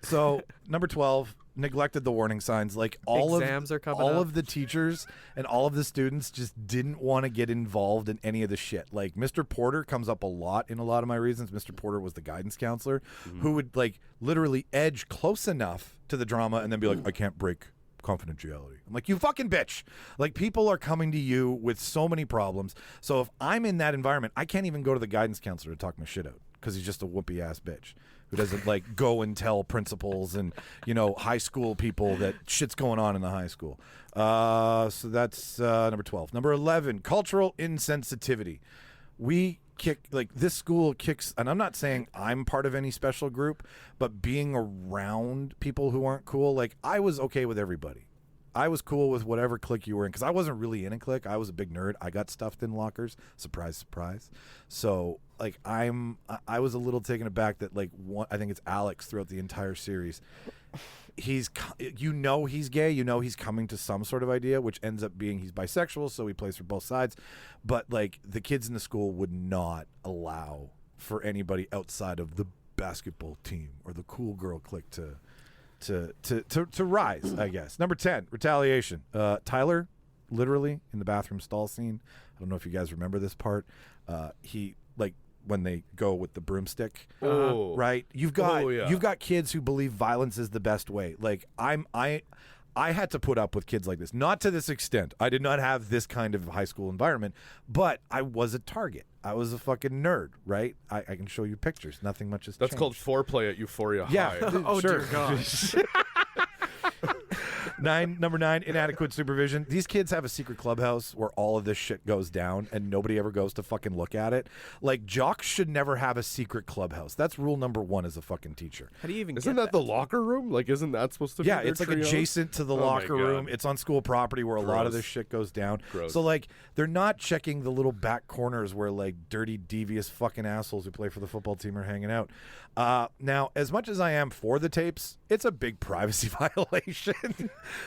So number 12, neglected the warning signs. Like Exams are coming up. of the teachers and all of the students just didn't want to get involved in any of the shit. Like Mr. Porter comes up a lot in a lot of my reasons. Mr. Porter was the guidance counselor who would like literally edge close enough to the drama and then be like, I can't break confidentiality. I'm like, you fucking bitch. Like, people are coming to you with so many problems. So if I'm in that environment, I can't even go to the guidance counselor to talk my shit out because he's just a whoopee ass bitch who doesn't like go and tell principals and, you know, high school people that shit's going on in the high school. So that's number 12. Number 11, cultural insensitivity. We kick, like, this school kicks, and I'm not saying I'm part of any special group, but being around people who aren't cool, like, I was okay with everybody. I was cool with whatever clique you were in because I wasn't really in a clique. I was a big nerd. I got stuffed in lockers. Surprise, surprise. So, like, I was a little taken aback that, like, I think it's Alex throughout the entire series. He's gay, he's coming to some sort of idea, which ends up being he's bisexual, so he plays for both sides. But, like, the kids in the school would not allow for anybody outside of the basketball team or the cool girl clique to rise, I guess. Number 10, retaliation. Tyler, literally in the bathroom stall scene. I don't know if you guys remember this part. He, like, when they go with the broomstick, right? You've got kids who believe violence is the best way. Like, I had to put up with kids like this. Not to this extent. I did not have this kind of high school environment, but I was a target. I was a fucking nerd, right? I can show you pictures. Nothing much has changed. That's called foreplay at Euphoria High. Yeah. Oh, sure. dear God. Number 9, inadequate supervision. These kids have a secret clubhouse where all of this shit goes down and nobody ever goes to fucking look at it. Like, jocks should never have a secret clubhouse. That's rule number 1 as a fucking teacher. How do you even Isn't get that the locker room? Like, isn't that supposed to be Yeah, their it's like trio? adjacent to the locker room. It's on school property where a lot of this shit goes down. Gross. So, like, they're not checking the little back corners where, like, dirty, devious fucking assholes who play for the football team are hanging out. Now, as much as I am for the tapes, it's a big privacy violation.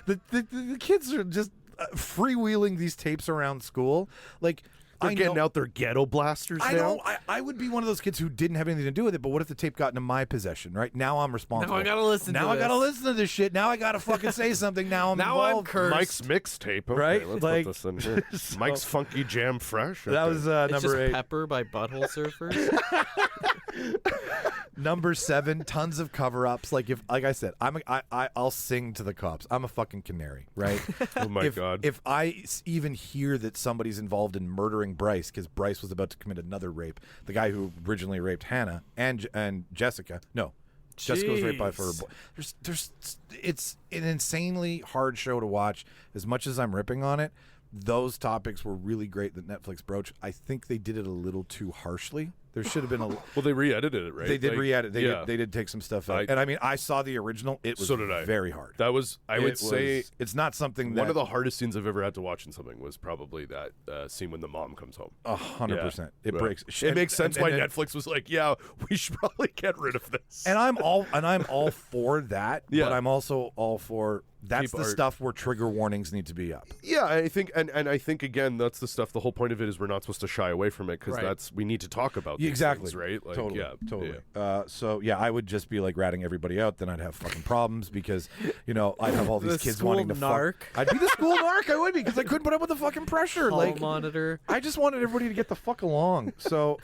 The kids are just freewheeling these tapes around school. Like, They're getting out their ghetto blasters now. I know. I would be one of those kids who didn't have anything to do with it, but what if the tape got into my possession, right? Now I'm responsible. Now I gotta listen to Now I this. gotta listen to this shit. Now I gotta fucking say something. Now I'm involved. cursed. Mike's mixtape. Okay, Right? let's Like, put this in here. Mike's Funky Jam Fresh. That was It's number just 8. Pepper by Butthole Surfers. Number 7, tons of cover-ups. Like I said, I'll sing to the cops. I'm a fucking canary, right? Oh my God. If I even hear that somebody's involved in murdering Bryce because Bryce was about to commit another rape, the guy who originally raped Hannah and Jessica. No, Jessica was raped by her boy. It's an insanely hard show to watch. As much as I'm ripping on it, those topics were really great that Netflix broached. I think they did it a little too harshly. There should have been a. Well, they re-edited it, right? They did Like, re-edit. yeah. They did take some stuff out. And I mean, I saw the original. It was So did I. very hard. That was, I would say, it's not something that one of the hardest scenes I've ever had to watch in something was probably that scene when the mom comes home. 100%. It Right. breaks. It makes sense why and- Netflix was like, yeah, we should probably get rid of this. And I'm all for that. Yeah. But I'm also all for that's Keep the our- stuff where trigger warnings need to be up. Yeah, I think, and I think again, that's the stuff. The whole point of it is we're not supposed to shy away from it because Right. we need to talk about these Exactly. things, right? Like, Totally. yeah, Totally. yeah. So yeah, I would just be like ratting everybody out. Then I'd have fucking problems because, I'd have all these The kids school wanting to narc. fuck. I'd be the school narc. I would be because I couldn't put up with the fucking pressure. Hall Like, monitor. I just wanted everybody to get the fuck along. So,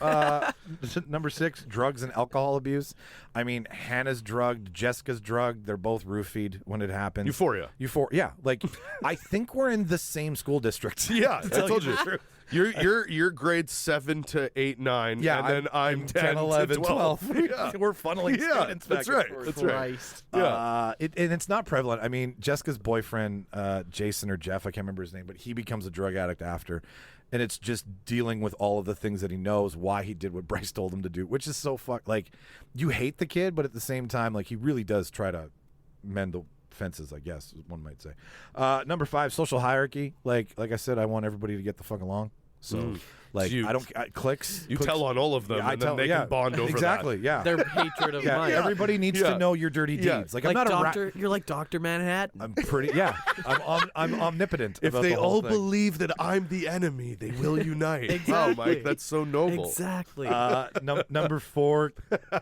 number 6, drugs and alcohol abuse. I mean, Hannah's drugged, Jessica's drugged. They're both roofied when it happens. Euphoria. Yeah. Like, I think we're in the same school district. Yeah, I tell told you you. the truth. You're grades 7 to 8, 9. Yeah, and then I'm 10, 11, to 12. 12. Yeah. We're funneling Yeah, students that's back and right. forth. That's right. Christ. Yeah. And it's not prevalent. I mean, Jessica's boyfriend, Jason or Jeff, I can't remember his name, but he becomes a drug addict after. And it's just dealing with all of the things that he knows, why he did what Bryce told him to do, which is so like, you hate the kid, but at the same time, like, he really does try to mend the fences, I guess, one might say. Number 5, social hierarchy. Like I said, I want everybody to get the fuck along. So, like, So clicks. You clicks- tell on all of them, Yeah, and then they can bond over exactly, that. yeah. Their hatred of Yeah, mine. everybody needs Yeah. to know your dirty deeds. Yeah. Like, Like I'm not Doctor, you're like Dr. Manhattan. I'm pretty. Yeah, I'm omnipotent. If about they the whole all thing. believe that I'm the enemy, they will unite. Exactly. Oh, Mike, that's so noble. Exactly. Number 4,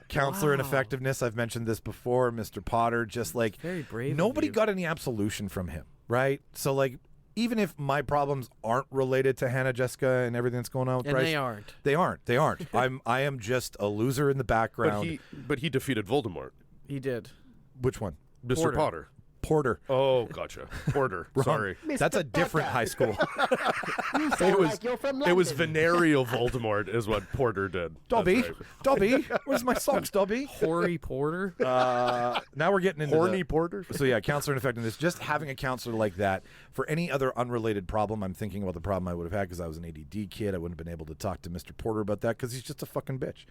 counselor Wow. ineffectiveness. I've mentioned this before. Mr. Potter, just like Very brave of nobody you. got any absolution from him, right? So, like, even if my problems aren't related to Hannah, Jessica, and everything that's going on with And Bryce, they aren't. They aren't. I am just a loser in the background. But he defeated Voldemort. He did. Which one? Mr. Porter. Potter. Porter. Oh, gotcha. Porter. Sorry. That's a different high school. It was venereal Voldemort is what Porter did. Dobby, That's right. Dobby, where's my socks, Dobby? Hoary Porter. Now we're getting into Horny Porter. So yeah, counselor in effectiveness. Just having a counselor like that for any other unrelated problem. I'm thinking about the problem I would have had because I was an ADD kid. I wouldn't have been able to talk to Mr. Porter about that because he's just a fucking bitch.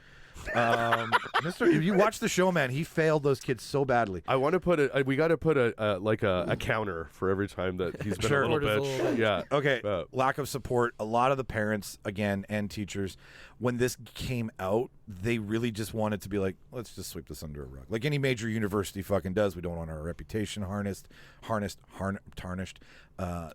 If you watch the show, man, he failed those kids so badly. I want to put we got to put a counter for every time that he's been Sure. a little bitch. Yeah. Okay. Lack of support. A lot of the parents, again, and teachers, when this came out, they really just wanted to be like, let's just sweep this under a rug. Like any major university fucking does. We don't want our reputation tarnished.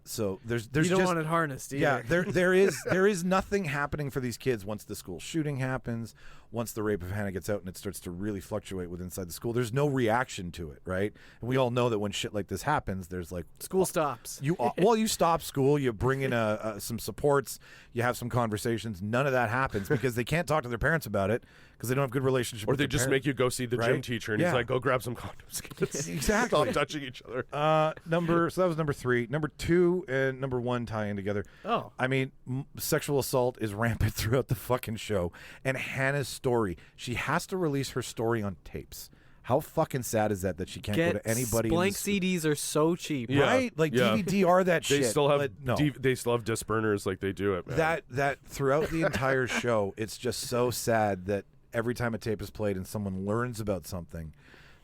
So there's You don't just, want it harnessed either. Yeah, there is nothing happening for these kids once the school shooting happens, once the rape of Hannah gets out and it starts to really fluctuate with inside the school. There's no reaction to it, right? And we all know that when shit like this happens, there's like School stops. you stop school, you bring in some supports, you have some conversations. None of that happens because they can't talk to their parents about it because they don't have good relationship. Or with they their just parents. make you go see the gym teacher, and he's like, "Go grab some condoms." Kids. Exactly. Stop touching each other. So that was number 3. Number 2 and number 1 tying together. Oh. I mean, sexual assault is rampant throughout the fucking show. And Hannah's story, she has to release her story on tapes. How fucking sad is that she can't go to anybody? Blank CDs are so cheap, right? Like DVD are that shit. They still have no. they still have disc burners like they do it. Man. That throughout the entire show, it's just so sad that every time a tape is played and someone learns about something,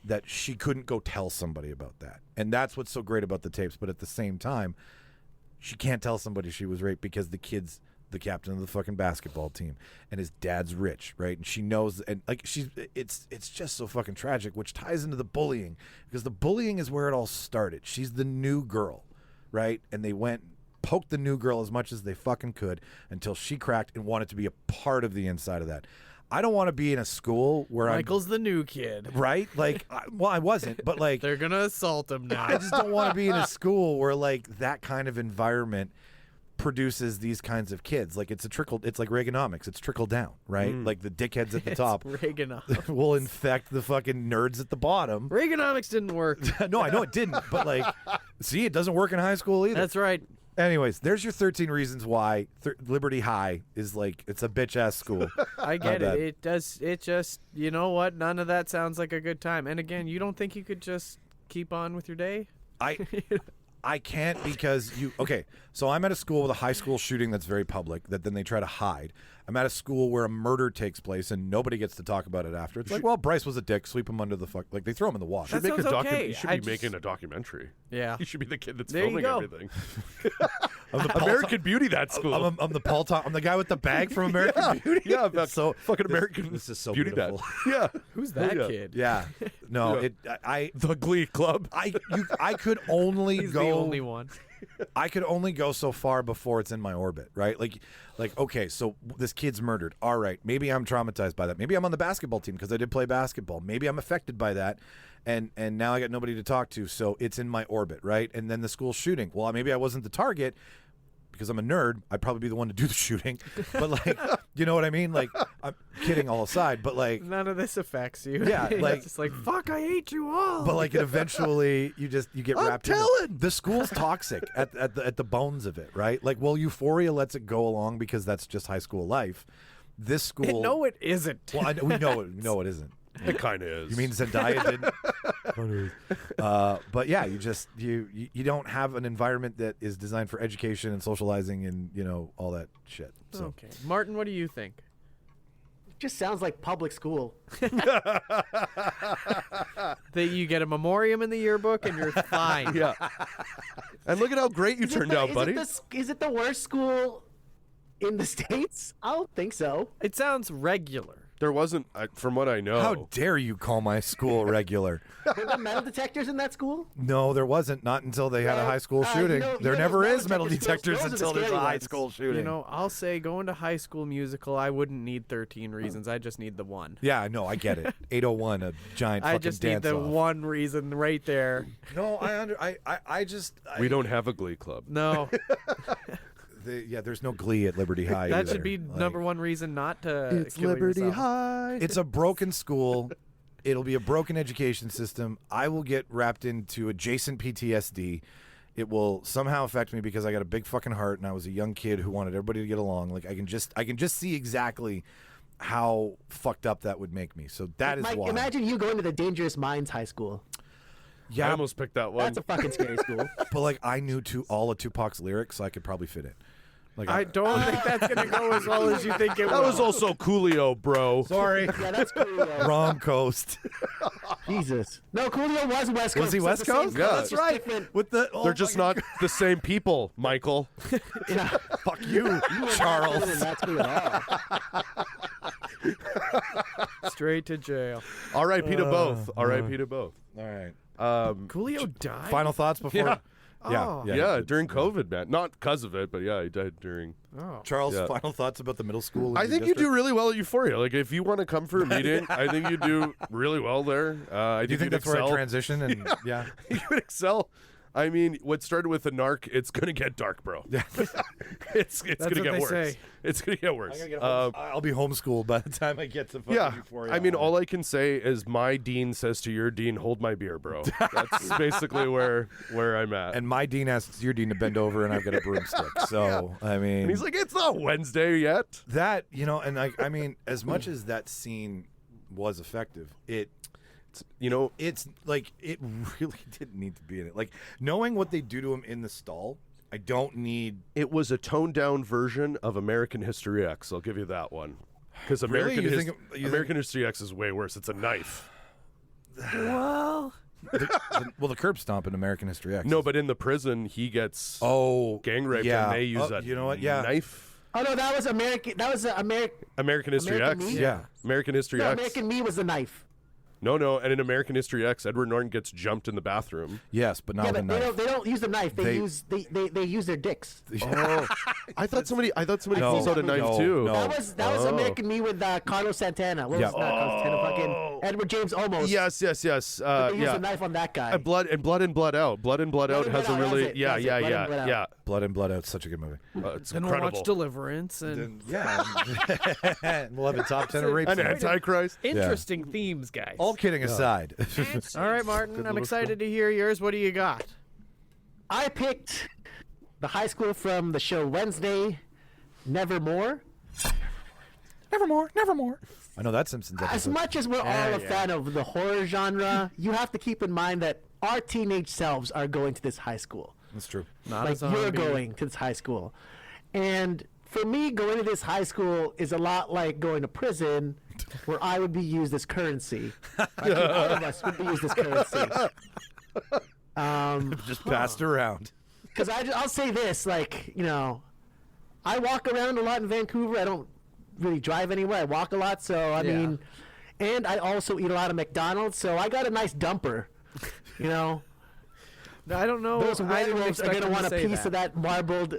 that she couldn't go tell somebody about that. And that's what's so great about the tapes. But at the same time, she can't tell somebody she was raped because the kid's the captain of the fucking basketball team and his dad's rich, right? And she knows, and like it's just so fucking tragic, which ties into the bullying because the bullying is where it all started. She's the new girl, right? And they went poked the new girl as much as they fucking could until she cracked and wanted to be a part of the inside of that. I don't want to be in a school where Michael's the new kid. Right? Like, I wasn't, but like... They're going to assault him now. I just don't want to be in a school where like that kind of environment produces these kinds of kids. Like it's like Reaganomics. It's trickle down, right? Like the dickheads at the top Reaganomics will infect the fucking nerds at the bottom. Reaganomics didn't work. No, I know it didn't, but like, see, it doesn't work in high school either. That's right. Anyways, there's your 13 reasons why Liberty High is like, it's a bitch-ass school. I get it. It does. It just, you know what? None of that sounds like a good time. And again, you don't think you could just keep on with your day? I can't because okay, so I'm at a school with a high school shooting that's very public that then they try to hide. I'm at a school where a murder takes place and nobody gets to talk about it after. It's like, well, Bryce was a dick, sweep him under the like they throw him in the water. You should be making a documentary. Yeah. You should be the kid that's There filming you go. everything. American Beauty, that school. I'm the Paul I'm the guy with the bag from American Beauty. Yeah, It's so fucking American. This is so Beauty beautiful. Dad. Yeah. Who's that kid? Yeah. No, Yeah. The Glee Club. I could only He's go the only one. I could only go so far before it's in my orbit, right? Like okay, so this kid's murdered. All right, maybe I'm traumatized by that. Maybe I'm on the basketball team because I did play basketball. Maybe I'm affected by that, and now I got nobody to talk to, so it's in my orbit, right? And then the school shooting. Well, maybe I wasn't the target because I'm a nerd. I'd probably be the one to do the shooting, but like, you know what I mean? Like, I'm kidding all aside, but like, none of this affects you. Yeah, like it's just like fuck, I hate you all. But like, it eventually you get wrapped in the school's toxic at the bones of it, right? Like, well, Euphoria lets it go along because that's just high school life. This school, no, it isn't. Well, we know it. We know it isn't. It kind of is. You mean Zendaya didn't? But yeah, you don't have an environment that is designed for education and socializing and all that shit. So. Okay, Martin, what do you think? Just sounds like public school. That you get a memoriam in the yearbook and you're fine. Yeah. And look at how great you turned out, buddy. Is it the worst school in the States? I don't think so. It sounds regular. There wasn't, from what I know. How dare you call my school regular? Were there metal detectors in that school? No, there wasn't. Not until they had a high school shooting. There never is metal detectors until there's a high school shooting. I'll say going to High School Musical, I wouldn't need 13 reasons. I just need the one. Yeah, no, I get it. 801, a giant fucking I just need the one reason right there. No, I we don't have a Glee Club. No. There's no Glee at Liberty High. That should be number one reason not to. It's Liberty High. It's a broken school It'll be a broken education system. I will get wrapped into adjacent PTSD. It will somehow affect me because I got a big fucking heart and I was a young kid who wanted everybody to get along. Like I can just see exactly how fucked up that would make me. So that is Mike, why. imagine you going to the Dangerous Minds High School. Yeah, I almost picked that one. That's a fucking scary school. But like I knew all of Tupac's lyrics, so I could probably fit in. Like I don't think that's gonna go as well as you think it will. That was also Coolio, bro. Sorry. Yeah, that's Coolio. Wrong coast. Jesus. No, Coolio was West Coast. Was he West Coast? Yeah. That's right. With the They're just not the same people, Michael. Yeah. Fuck you, Charles. That's who at all. Straight to jail. R.I.P. to both. R.I.P. to both. All right. Coolio died. Final thoughts before. Yeah. Oh. Yeah, during COVID, man. Not because of it, but yeah, he died during. Oh. Charles, Yeah. final thoughts about the middle school? I think you do really well at Euphoria. Like, if you want to come for a meeting, I think you do really well there. Do you think that's where I transition? And yeah, you would excel. I mean, what started with a narc, it's gonna get dark, bro. Yeah. it's gonna what get they worse. say. It's gonna get worse. I'll be homeschooled by the time I get to fucking Yeah, Euphoria. I mean, all I can say is my dean says to your dean, "Hold my beer, bro." That's basically where I'm at. And my dean asks your dean to bend over, and I've got a broomstick. So I mean, And he's like, "It's not Wednesday yet." that, and I mean, as much as that scene was effective, it's like it really didn't need to be in it. Like knowing what they do to him in the stall, I don't need. It was a toned down version of American History X. I'll give you that one. Because Really? American, You American History X is way worse. It's a knife. Well, the curb stomp in American History X. No, but in the prison, he gets gang raped, and they use a you know what? Yeah. knife. Oh no, that was American. That was American History American X. Me? Yeah. American History No, X. American Me was the knife. No, and in American History X, Edward Norton gets jumped in the bathroom. Yes, but not Yeah, with a but knife. they don't use the knife. They use their dicks. Oh, I thought somebody No, pulls out a knife no, too. no. That was American Me with Carlos Santana. What was Yeah. not Carlos Santana? Fucking Edward James Olmos. Yes. They used Yeah. a knife on that guy. Blood in, Blood Out. Blood in, Blood Out in, has a Blood Out, really that's it, that's it, Blood in, Blood Out. yeah. Blood in, Blood Out, such a good movie. It's then we'll incredible. watch Deliverance and Yeah, we'll have a top 10 of rape An scenes. Antichrist. interesting themes, guys. All kidding aside. All right, Martin. I'm excited to hear yours. What do you got? I picked the high school from the show Wednesday, Nevermore. Nevermore. I know that Simpsons episode. As much as we're all a fan of the horror genre, you have to keep in mind that our teenage selves are going to this high school. That's true. Not a Like zombie. you're going to this high school. And for me, going to this high school is a lot like going to prison, where I would be used as currency. Like all of us would be used as currency. Just passed around. Because I'll say this, like, I walk around a lot in Vancouver. I don't really drive anywhere. I walk a lot, so I mean, and I also eat a lot of McDonald's, so I got a nice dumper. I don't know. Those I didn't werewolves are expect gonna him want to a say piece of that marbled,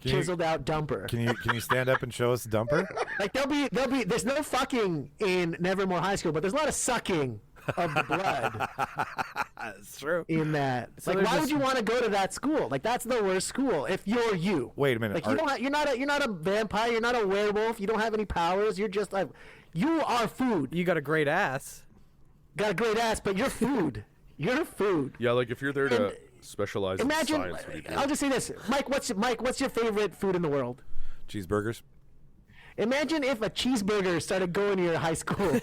chiseled out dumper. Can you stand up and show us the dumper? Like there's no fucking in Nevermore High School, but there's a lot of sucking of the blood. That's true. In that, So like, they're why just- would you want to go to that school? Like, that's the worst school. If you're you, Wait a minute. like you're not a vampire. You're not a werewolf. You don't have any powers. You're just like, you are food. You got a great ass. Got a great ass, but you're food. You're food. Yeah, like if you're there to And specialize in Imagine. science, what do you do? I'll just say this, Mike. What's your favorite food in the world? Cheeseburgers. Imagine if a cheeseburger started going to your high school.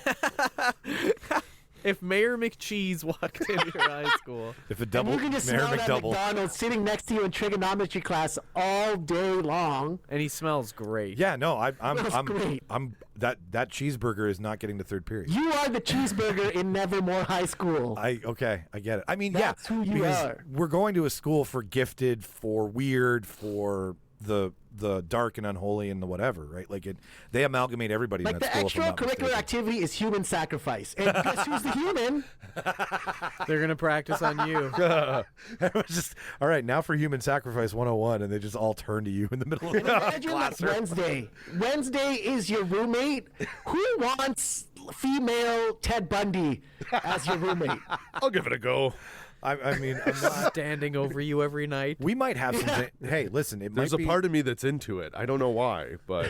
If Mayor McCheese walked into your high school, If a And double you can just Mayor smell that McDouble. McDonald's sitting next to you in trigonometry class all day long. and he smells great. Yeah, no, That's great. I'm that cheeseburger is not getting to third period. You are the cheeseburger in Nevermore High School. I get it. I mean, That's yeah, who you because are. we're going to a school for gifted, for weird, for the dark and unholy and the whatever, right? Like they amalgamate everybody Like in the that school. if I'm not extracurricular mistaken. activity is human sacrifice. And guess who's the human? They're gonna practice on you. It was just all right. Now for human sacrifice 101, and they just all turn to you in the middle of the Imagine like classroom. Wednesday. Wednesday is your roommate. Who wants female Ted Bundy as your roommate? I'll give it a go. I mean, I'm not, Standing over you every night. we might have some. Hey, listen, it There's might a be, part of me that's into it. I don't know why, but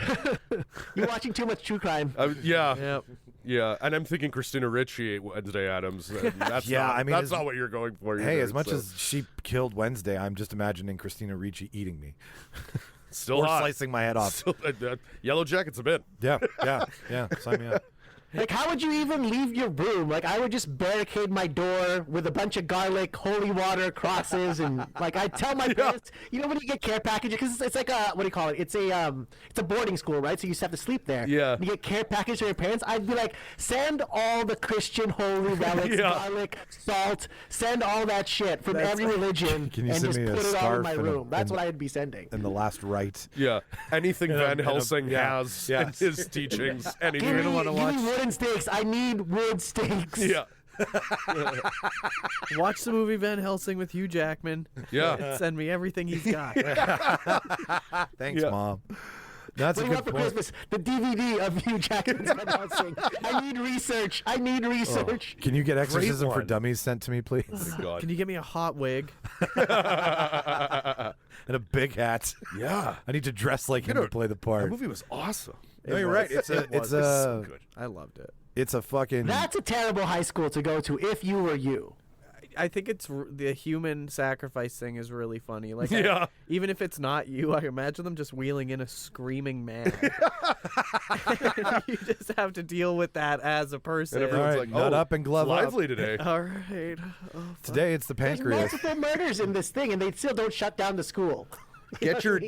You're watching too much true crime. yeah. Yep. Yeah, and I'm thinking Christina Ricci Wednesday Addams. And that's that's not what you're going for. Hey, either, as much so. as she killed Wednesday, I'm just imagining Christina Ricci eating me. Still or hot. slicing my head off. Still, Yellow Jacket's a bit. Yeah. Sign me up. Like, how would you even leave your room? Like, I would just barricade my door with a bunch of garlic, holy water, crosses, and like I tell my parents, you know, when you get care packages, because it's like a what do you call it? It's a boarding school, right? So you just have to sleep there. Yeah. You get care package for your parents. I'd be like, send all the Christian holy relics, garlic, salt, send all that shit from every religion, Can you and send just me a put it all in my scarf and room. That's what I'd be sending. And the last rite. Yeah, anything Van Helsing yeah. has in his teachings. Anything. Give me, want to watch. give me wooden stakes. I need wood stakes. Yeah. Watch the movie Van Helsing with Hugh Jackman. Yeah. And send me everything he's got. Thanks, Mom. That's What a do you good want for point. Christmas? The DVD of Hugh Jackman's Van Helsing. I need research. I need research. Can you get Exorcism for one. Dummies sent to me, please? God. Can you get me a hot wig? And a big hat. Yeah. I need to dress like him to play the part. That movie was awesome. No, you're right. It's so good. I loved it. It's a fucking. That's a terrible high school to go to if you were you. I think it's the human sacrifice thing is really funny. Like, Yeah. even if it's not you, I imagine them just wheeling in a screaming man. You just have to deal with that as a person. And everyone's All right, like, nut up and glove up. lively today. All right. Oh, Today it's the There's pancreas. multiple murders in this thing, and they still don't shut down the school. Get your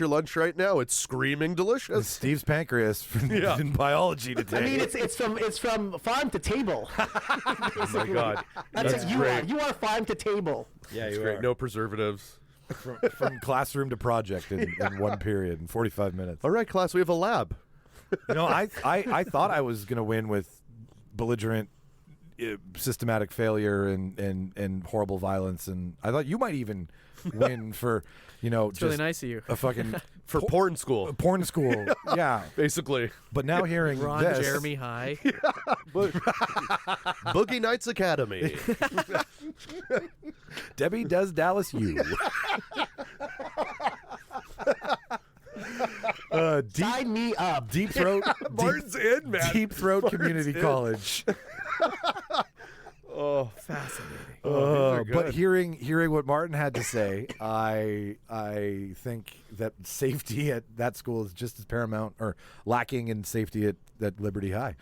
lunch right now. It's screaming delicious. Steve's pancreas in biology today. I mean, it's from farm to table. Oh my God, That's that's what you great. are. You are farm to table. yeah, That's you great. are. No preservatives. From classroom to project in one period in 45 minutes. All right, class, we have a lab. You know, I thought I was going to win with belligerent, systematic failure and horrible violence, and I thought you might even win for, it's just really nice of you. a fucking For porn school, porn school. Yeah, basically. but now hearing Ron this, Jeremy High. Boogie Nights Academy. Debbie does Dallas U. Sign me up. Deep Throat. Martin's in, man. Deep Throat Community College. Oh, Fascinating. But hearing what Martin had to say, I think that safety at that school is just as paramount, or lacking in safety at Liberty High.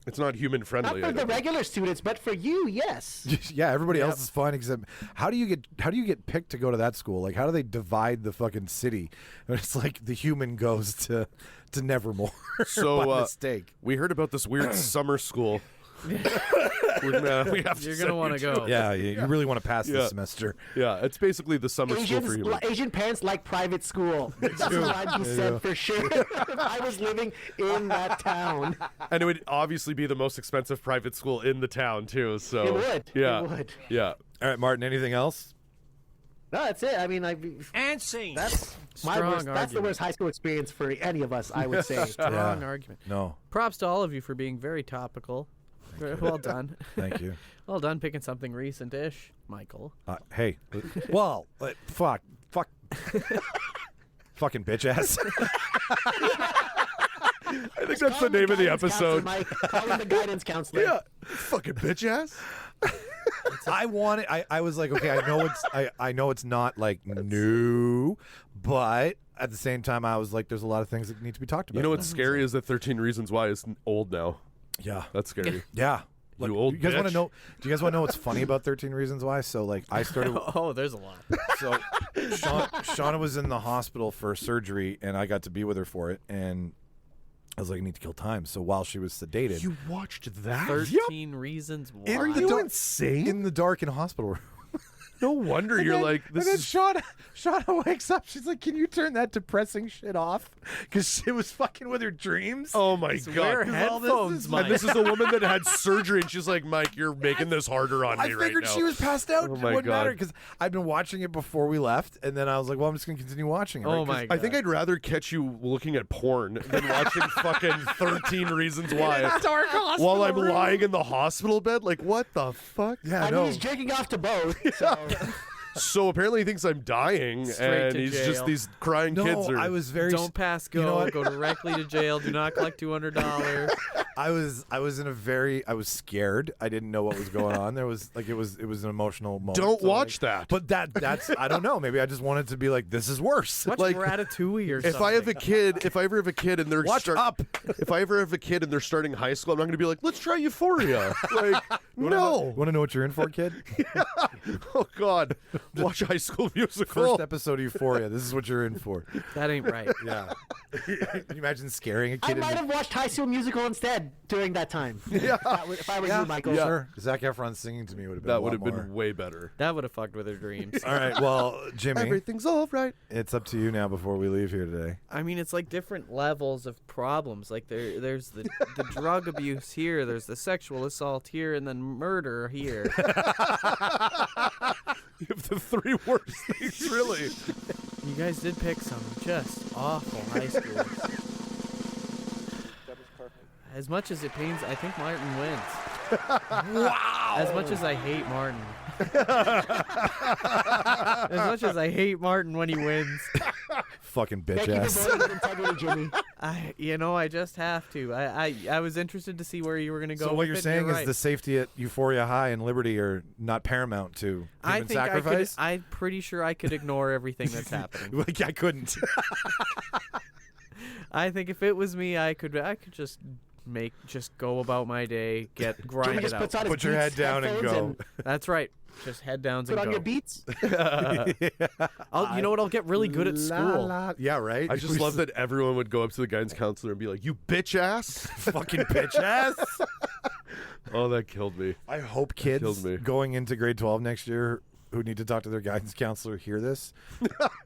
it's not human Not friendly. for the regular students, but for you, yes. Yeah, everybody else is fine except how do you get picked to go to that school? Like, how do they divide the fucking city? And it's like the human goes to Nevermore So by mistake. we heard about this weird summer school. We have to You're send gonna want to you go. Yeah, you really want to pass this semester. Yeah, it's basically the summer school for humans. Asian parents like private school. That's what I'd be said for sure if I was living in that town. And it would obviously be the most expensive private school in the town too. So It would. Yeah. It would. Yeah. All right, Martin, anything else? No, that's it. I mean, And scene. that's my Strong worst. That's the argument. worst high school experience for any of us, I would say. Strong argument. No. Props to all of you for being very topical. Well done. Thank you. Well done picking something recent-ish, Michael. Hey, well, fuck, fucking bitch ass. I think that's the name of the episode. Mike, call him the guidance counselor. Yeah. Fucking bitch ass. I was like, okay, I know it's not like new, but at the same time, I was like, there's a lot of things that need to be talked about. You know what's scary is that 13 Reasons Why is old now. Yeah, That's scary. yeah. You old you guys want bitch. to know? Do you guys want to know what's funny about 13 Reasons Why? So, like, I started. Oh, there's a lot. So, Shauna was in the hospital for surgery, and I got to be with her for it, and I was like, I need to kill time. So while she was sedated, You watched that? 13 Reasons Why. in the dark, in the dark in a hospital room. No wonder you're like, this and then is. Shauna wakes up. She's like, "Can you turn that depressing shit off?" Because she was fucking with her dreams. Oh my Wear God. headphones, Mike. And this is a woman that had surgery, and she's like, Mike, you're making this harder on I me right figured now. she was passed out. Oh It my wouldn't matter God. because I'd been watching it before we left, and then I was like, "Well, I'm just gonna continue watching it." Oh right? 'Cause my God. I think I'd rather catch you looking at porn than watching fucking 13 Reasons Why dark hospital while I'm room. lying in the hospital bed. Like, what the fuck? Yeah, I no. mean, he's jerking off to both. So. So apparently he thinks I'm dying, Straight and to he's jail. just these crying kids. I was very. Don't pass go. You know what? Go directly to jail. Do not collect $200. I was in a very. I was scared. I didn't know what was going on. There was like it was an emotional moment. Don't So, watch like, that. But that's I don't know. Maybe I just wanted to be like, this is worse. Watch Like, Ratatouille or something. If I have a kid, if I ever have a kid and they're Watch Up. if I ever have a kid and they're starting high school, I'm not going to be like, let's try Euphoria. Like, no. Want to know what you're in for, kid? Oh God, watch High School Musical. First episode of Euphoria. This is what you're in for. That ain't right. Yeah. Can you imagine scaring a I kid? might have watched High School Musical instead during that time. Yeah. If I were you, Michael. Yeah. Sure. Zac Efron singing to me would have been. That would have been way better. That would have fucked with her dreams. All right. Well, Jimmy, Everything's all right. it's up to you now. Before we leave here today. I mean, it's like different levels of problems. Like there's the drug abuse here, there's the sexual assault here, and then murder here. You have the three worst things, really. You guys did pick some just awful high schools. As much as it pains, I think Martin wins. Wow! As much as I hate Martin. As much as I hate Martin when he wins. Fucking bitch Thank you ass. for voting with integrity, Jimmy. I just have to. I was interested to see where you were going to go. So what with you're it, and saying is right. the safety at Euphoria High and Liberty are not paramount to I human think sacrifice? I'm pretty sure I could ignore everything that's happening. Like I couldn't. I think if it was me, I could just go about my day, grind Jimmy it just out. puts on his Put your Beats head down and headphones go. That's right. Just head downs Put and on go. your beats. You know what? I'll get really good at school. Yeah, right. I just love that everyone would go up to the guidance counselor and be like, "You bitch ass." Fucking bitch ass. Oh, that killed me. I hope killed kids me. going into grade 12 next year who need to talk to their guidance counselor hear this,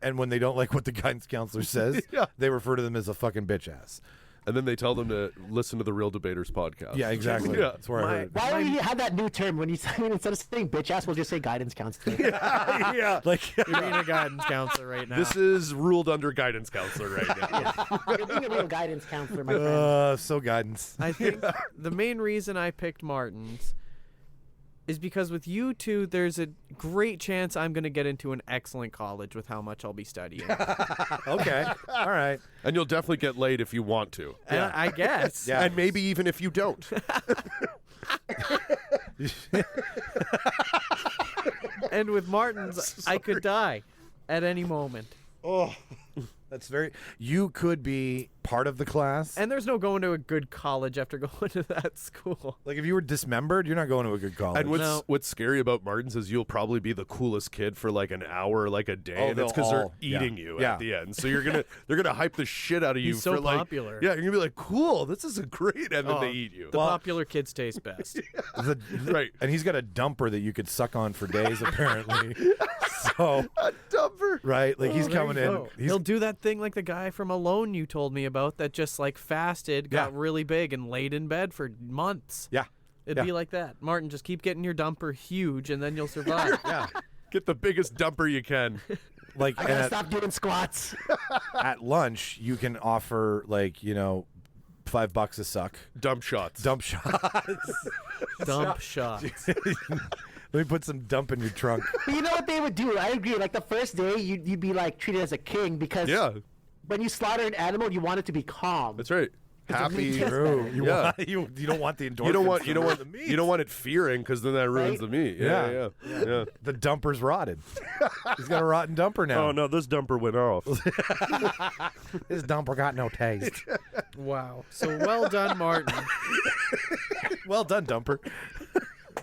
and when they don't like what the guidance counselor says, Yeah. they refer to them as a fucking bitch ass. And then they tell them to listen to the Real Debaters podcast. Yeah, exactly. Yeah. That's where I heard it. Why don't we have that new term when you instead of saying bitch ass, we'll just say guidance counselor. Yeah, like You're being a guidance counselor right now. This is ruled under guidance counselor right now. You're being a real guidance counselor, my friend. so guidance. I think the main reason I picked Martin's is because with you two, there's a great chance I'm going to get into an excellent college with how much I'll be studying. Okay, all right. And you'll definitely get laid if you want to. And I guess. Yeah. And maybe even if you don't. And with Martin's, I could die at any moment. Oh, that's very. You could be part of the class. And there's no going to a good college after going to that school. Like if you were dismembered, you're not going to a good college. And what's No. what's scary about Martin's is you'll probably be the coolest kid for like an hour, like a day, Oh, and it's they'll because they're all- eating yeah. you Yeah. at the end. So they're gonna hype the shit out of you He's so for like popular. Yeah, you're gonna be like, cool, this is a great, and then Oh, they eat you. The popular kids taste best. Right. And he's got a dumper that you could suck on for days, apparently. So A dumper. right, like he's There coming you in. go. He's, He'll do that thing like the guy from Alone you told me about that just like fasted, got Yeah. really big, and laid in bed for months. yeah, It'd Yeah. be like that. Martin, just keep getting your dumper huge, and then you'll survive. yeah. Get the biggest dumper you can. Like I and gotta at, stop doing squats. at lunch, you can offer like $5 a suck. Dump shots. Dump shots. Dump shots. Let me put some dump in your trunk. But you know what they would do? I agree. Like the first day, you'd be like treated as a king because Yeah, when you slaughter an animal, you want it to be calm. that's right. Happy. True. You, Yeah. want, you don't want the endorphins. You don't want the meat. you don't want it fearing because then that ruins Right? the meat. Yeah. Yeah. The dumper's rotted. He's got a rotten dumper now. Oh no, this dumper went off. This dumper got no taste. Wow. So well done, Martin. Well done, dumper.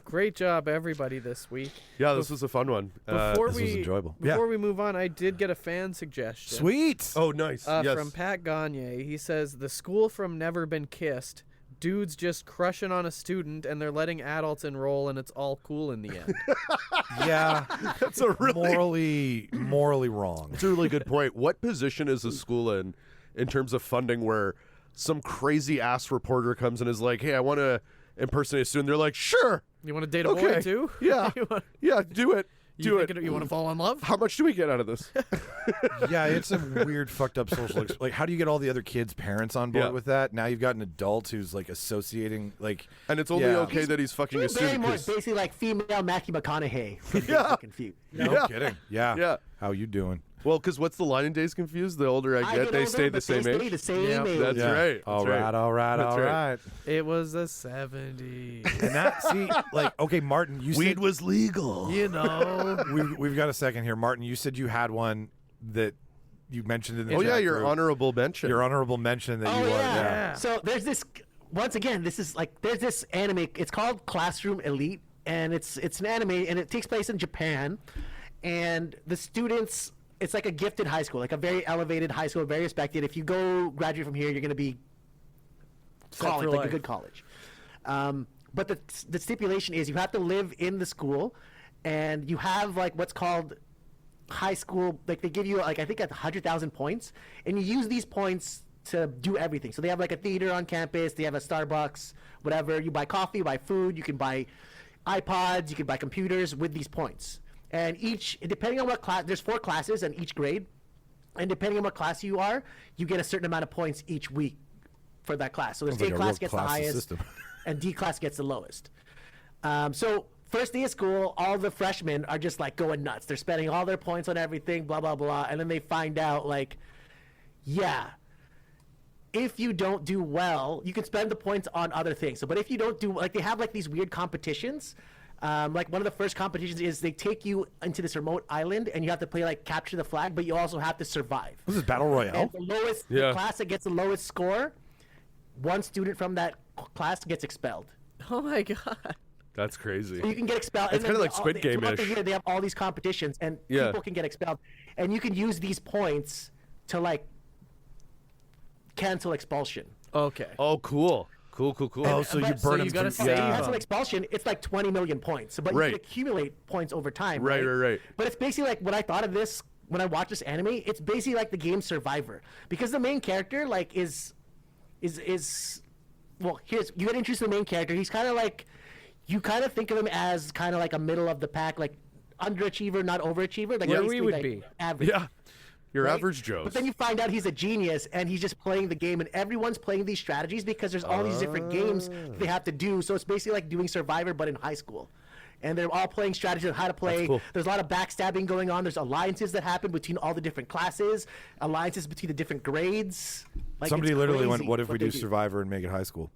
Great job, everybody, this week. Yeah, this was a fun one. Before this we was enjoyable. Before Yeah. we move on, I did get a fan suggestion. Sweet. Oh, nice. Yes. From Pat Gagne. He says the school from Never Been Kissed. Dudes just crushing on a student, and they're letting adults enroll, and it's all cool in the end. Yeah. That's a morally wrong. That's a really good point. What position is the school in terms of funding where some crazy ass reporter comes and is like, "Hey, I want to impersonate a student." They're like, "Sure, You want to date a okay, boy too? yeah, You want- yeah, do it." Do it. You want to fall in love? How much do we get out of this? Yeah, it's a weird, fucked up social. Like, how do you get all the other kids' parents on board with that? Now you've got an adult who's like associating, like, and it's only okay that he's fucking a Drew student. Barrymore's basically like female Matthew McConaughey. Confused. No kidding. Yeah. Yeah. How you doing? Well, because what's the line in Days Confused? The older I get, they older, stay the but same they age. stay the same age. That's right. All right. That's All right. It was the 70s. And that, see, like, okay, Martin, you Weed said, was legal. You know. we've got a second here. Martin, you said you had one that you mentioned in the Oh, yeah, chat your group. honorable mention. Your honorable mention that Oh, you yeah. are. Yeah. So there's this. Once again, this is like there's this anime. It's called Classroom Elite, and it's an anime, and it takes place in Japan, and the students. It's like a gifted high school, like a very elevated high school, very respected. If you go graduate from here, you're going to be college, like a good college. But the stipulation is you have to live in the school, and you have like what's called high school. Like they give you like I think 100,000 points, and you use these points to do everything. So they have like a theater on campus. They have a Starbucks, whatever. You buy coffee, you buy food. You can buy iPods. You can buy computers with these points. And depending on what class, there's 4 classes in each grade, and depending on what class you are, you get a certain amount of points each week for that class. So the A class gets the highest, and D class gets the lowest. So first day of school, all the freshmen are just like going nuts. They're spending all their points on everything, blah, blah, blah. And then they find out like, yeah, if you don't do well, you can spend the points on other things. So, but if you don't do, like they have like these weird competitions. Like one of the first competitions is they take you into this remote island and you have to play like capture the flag, but you also have to survive. This is Battle Royale. And the class that gets the lowest score, one student from that class gets expelled. Oh my god. That's crazy. So you can get expelled. It's kind of like Squid Game-ish. Throughout the year, they have all these competitions, and people can get expelled, and you can use these points to like cancel expulsion. Okay. Oh, cool. Cool. Oh, so you burn them. you gotta through- save Cancel expulsion, it's like 20 million points. But you can accumulate points over time. Right. But it's basically like when I thought of this, when I watched this anime, it's basically like the game Survivor. Because the main character, like, is well, you get introduced to the main character. He's kind of like, you kind of think of him as kind of like a middle of the pack, like underachiever, not overachiever. Like where we would like be. Average. Yeah. Your average Joes. But then you find out he's a genius and he's just playing the game, and everyone's playing these strategies because there's all these different games they have to do. So it's basically like doing Survivor but in high school. And they're all playing strategies on how to play. Cool. There's a lot of backstabbing going on. There's alliances that happen between all the different classes, alliances between the different grades. Like, Somebody it's literally crazy went, "What if we they do Survivor and make it high school?"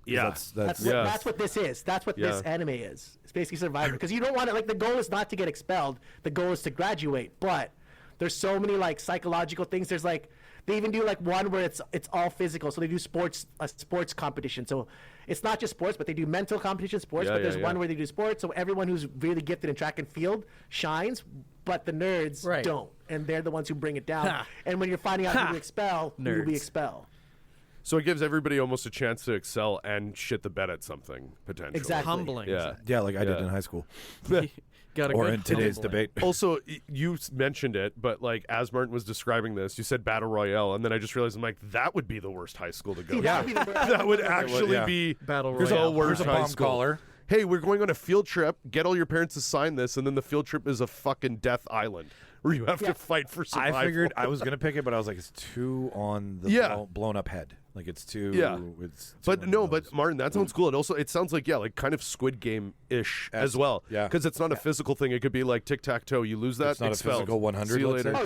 Yeah. That's That's what this is. That's what this anime is. It's basically Survivor. Because you don't want it, like, the goal is not to get expelled. The goal is to graduate. But there's so many, like, psychological things. There's, like, they even do, like, one where it's all physical. So they do a sports competition. So it's not just sports, but they do mental competition sports. But there's one where they do sports. So everyone who's really gifted in track and field shines, but the nerds don't. And they're the ones who bring it down. And when you're finding out who to expel, who we expel. So it gives everybody almost a chance to excel and shit the bed at something, potentially. Exactly. Humbling. yeah, like I did in high school, Got a or good in today's humbling. debate. Also, you mentioned it, but like as Martin was describing this, you said Battle Royale, and then I just realized I'm like, that would be the worst high school to go. Yeah. That would actually be Battle the Royale. worst Here's a high bomb school. caller. Hey, we're going on a field trip. Get all your parents to sign this, and then the field trip is a fucking death island where you have to fight for survival. I figured I was gonna pick it, but I was like, it's too on the blown up head. Like it's too. It's too But on no, the but nose. Martin, that sounds cool. And also, it sounds like like kind of Squid Game-ish as well. Yeah. Because it's not a physical thing. It could be like tic-tac-toe. You lose that, It's not a expelled. physical 100, See you let's later. say. Oh,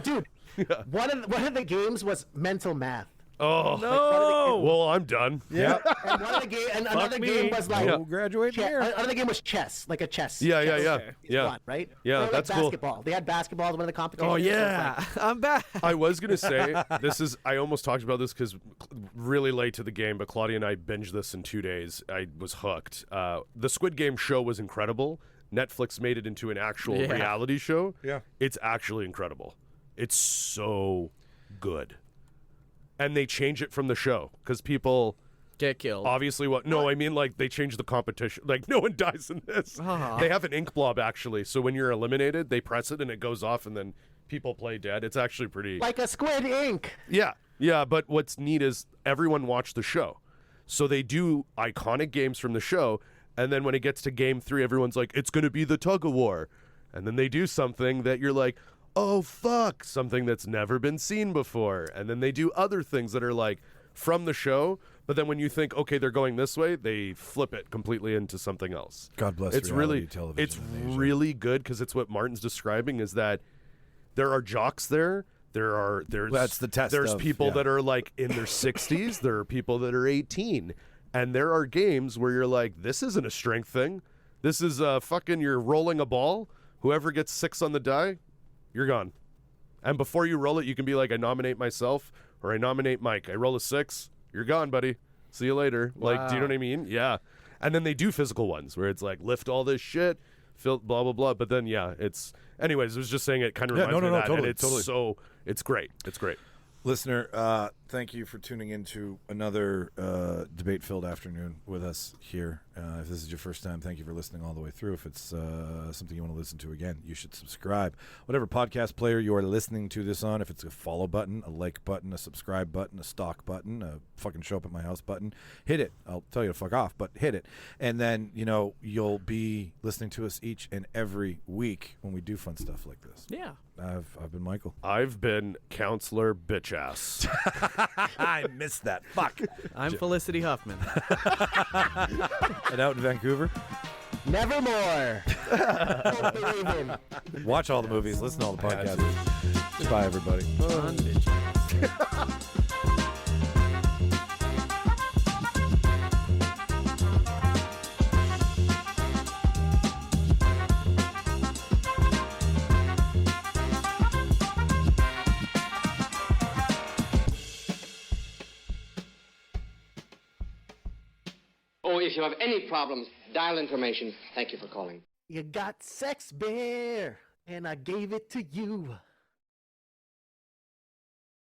dude. One of the games was mental math. Oh No! Well, I'm done. Yeah. And one of the game, and another game was like No graduate here. Another game was chess, like a chess. Yeah. It's fun, right? Yeah, Or like that's cool. basketball. They had basketball as one of the competitions. Oh so it's yeah, like- I'm back. I was going to say, I almost talked about this because really late to the game, but Claudia and I binged this in 2 days. I was hooked. The Squid Game show was incredible. Netflix made it into an actual reality show. Yeah. It's actually incredible. It's so good. And they change it from the show because people Get killed. obviously I mean like they change the competition. Like no one dies in this. They have an ink blob actually. So when you're eliminated, they press it and it goes off and then people play dead. It's actually pretty like a Squid Ink. Yeah, but what's neat is everyone watched the show. So they do iconic games from the show, and then when it gets to game 3, everyone's like, it's going to be the tug of war. And then they do something that you're like, oh, fuck, something that's never been seen before. And then they do other things that are like from the show, but then when you think, okay, they're going this way, they flip it completely into something else. God bless it's reality really, television it's in Asia. really good because it's what Martin's describing is that there are jocks there. That's the test. There's people that are like in their 60s. There are people that are 18. And there are games where you're like, this isn't a strength thing. This is fucking, you're rolling a ball. Whoever gets 6 on the die, you're gone. And before you roll it, you can be like, I nominate myself or I nominate Mike. I roll a 6. You're gone, buddy. See you later. Wow. Like, do you know what I mean? Yeah. And then they do physical ones where it's like, lift all this shit, blah, blah, blah. But then, yeah, it's... Anyways, I was just saying it kind of reminds me of that. Totally, and it's it's great. It's great. Listener, thank you for tuning into another debate-filled afternoon with us here. If this is your first time, thank you for listening all the way through. If it's something you want to listen to again, you should subscribe. Whatever podcast player you are listening to this on, if it's a follow button, a like button, a subscribe button, a stalk button, a fucking show up at my house button, hit it. I'll tell you to fuck off, but hit it. And then, you'll be listening to us each and every week when we do fun stuff like this. Yeah. I've been Michael. I've been Counselor Bitchass. I missed that. Fuck. I'm Felicity Huffman. And out in Vancouver. Nevermore. Watch all the movies. Listen to all the podcasts. Bye, everybody. On bitch. Oh, if you have any problems, dial information. Thank you for calling. You got sex, bear, and I gave it to you.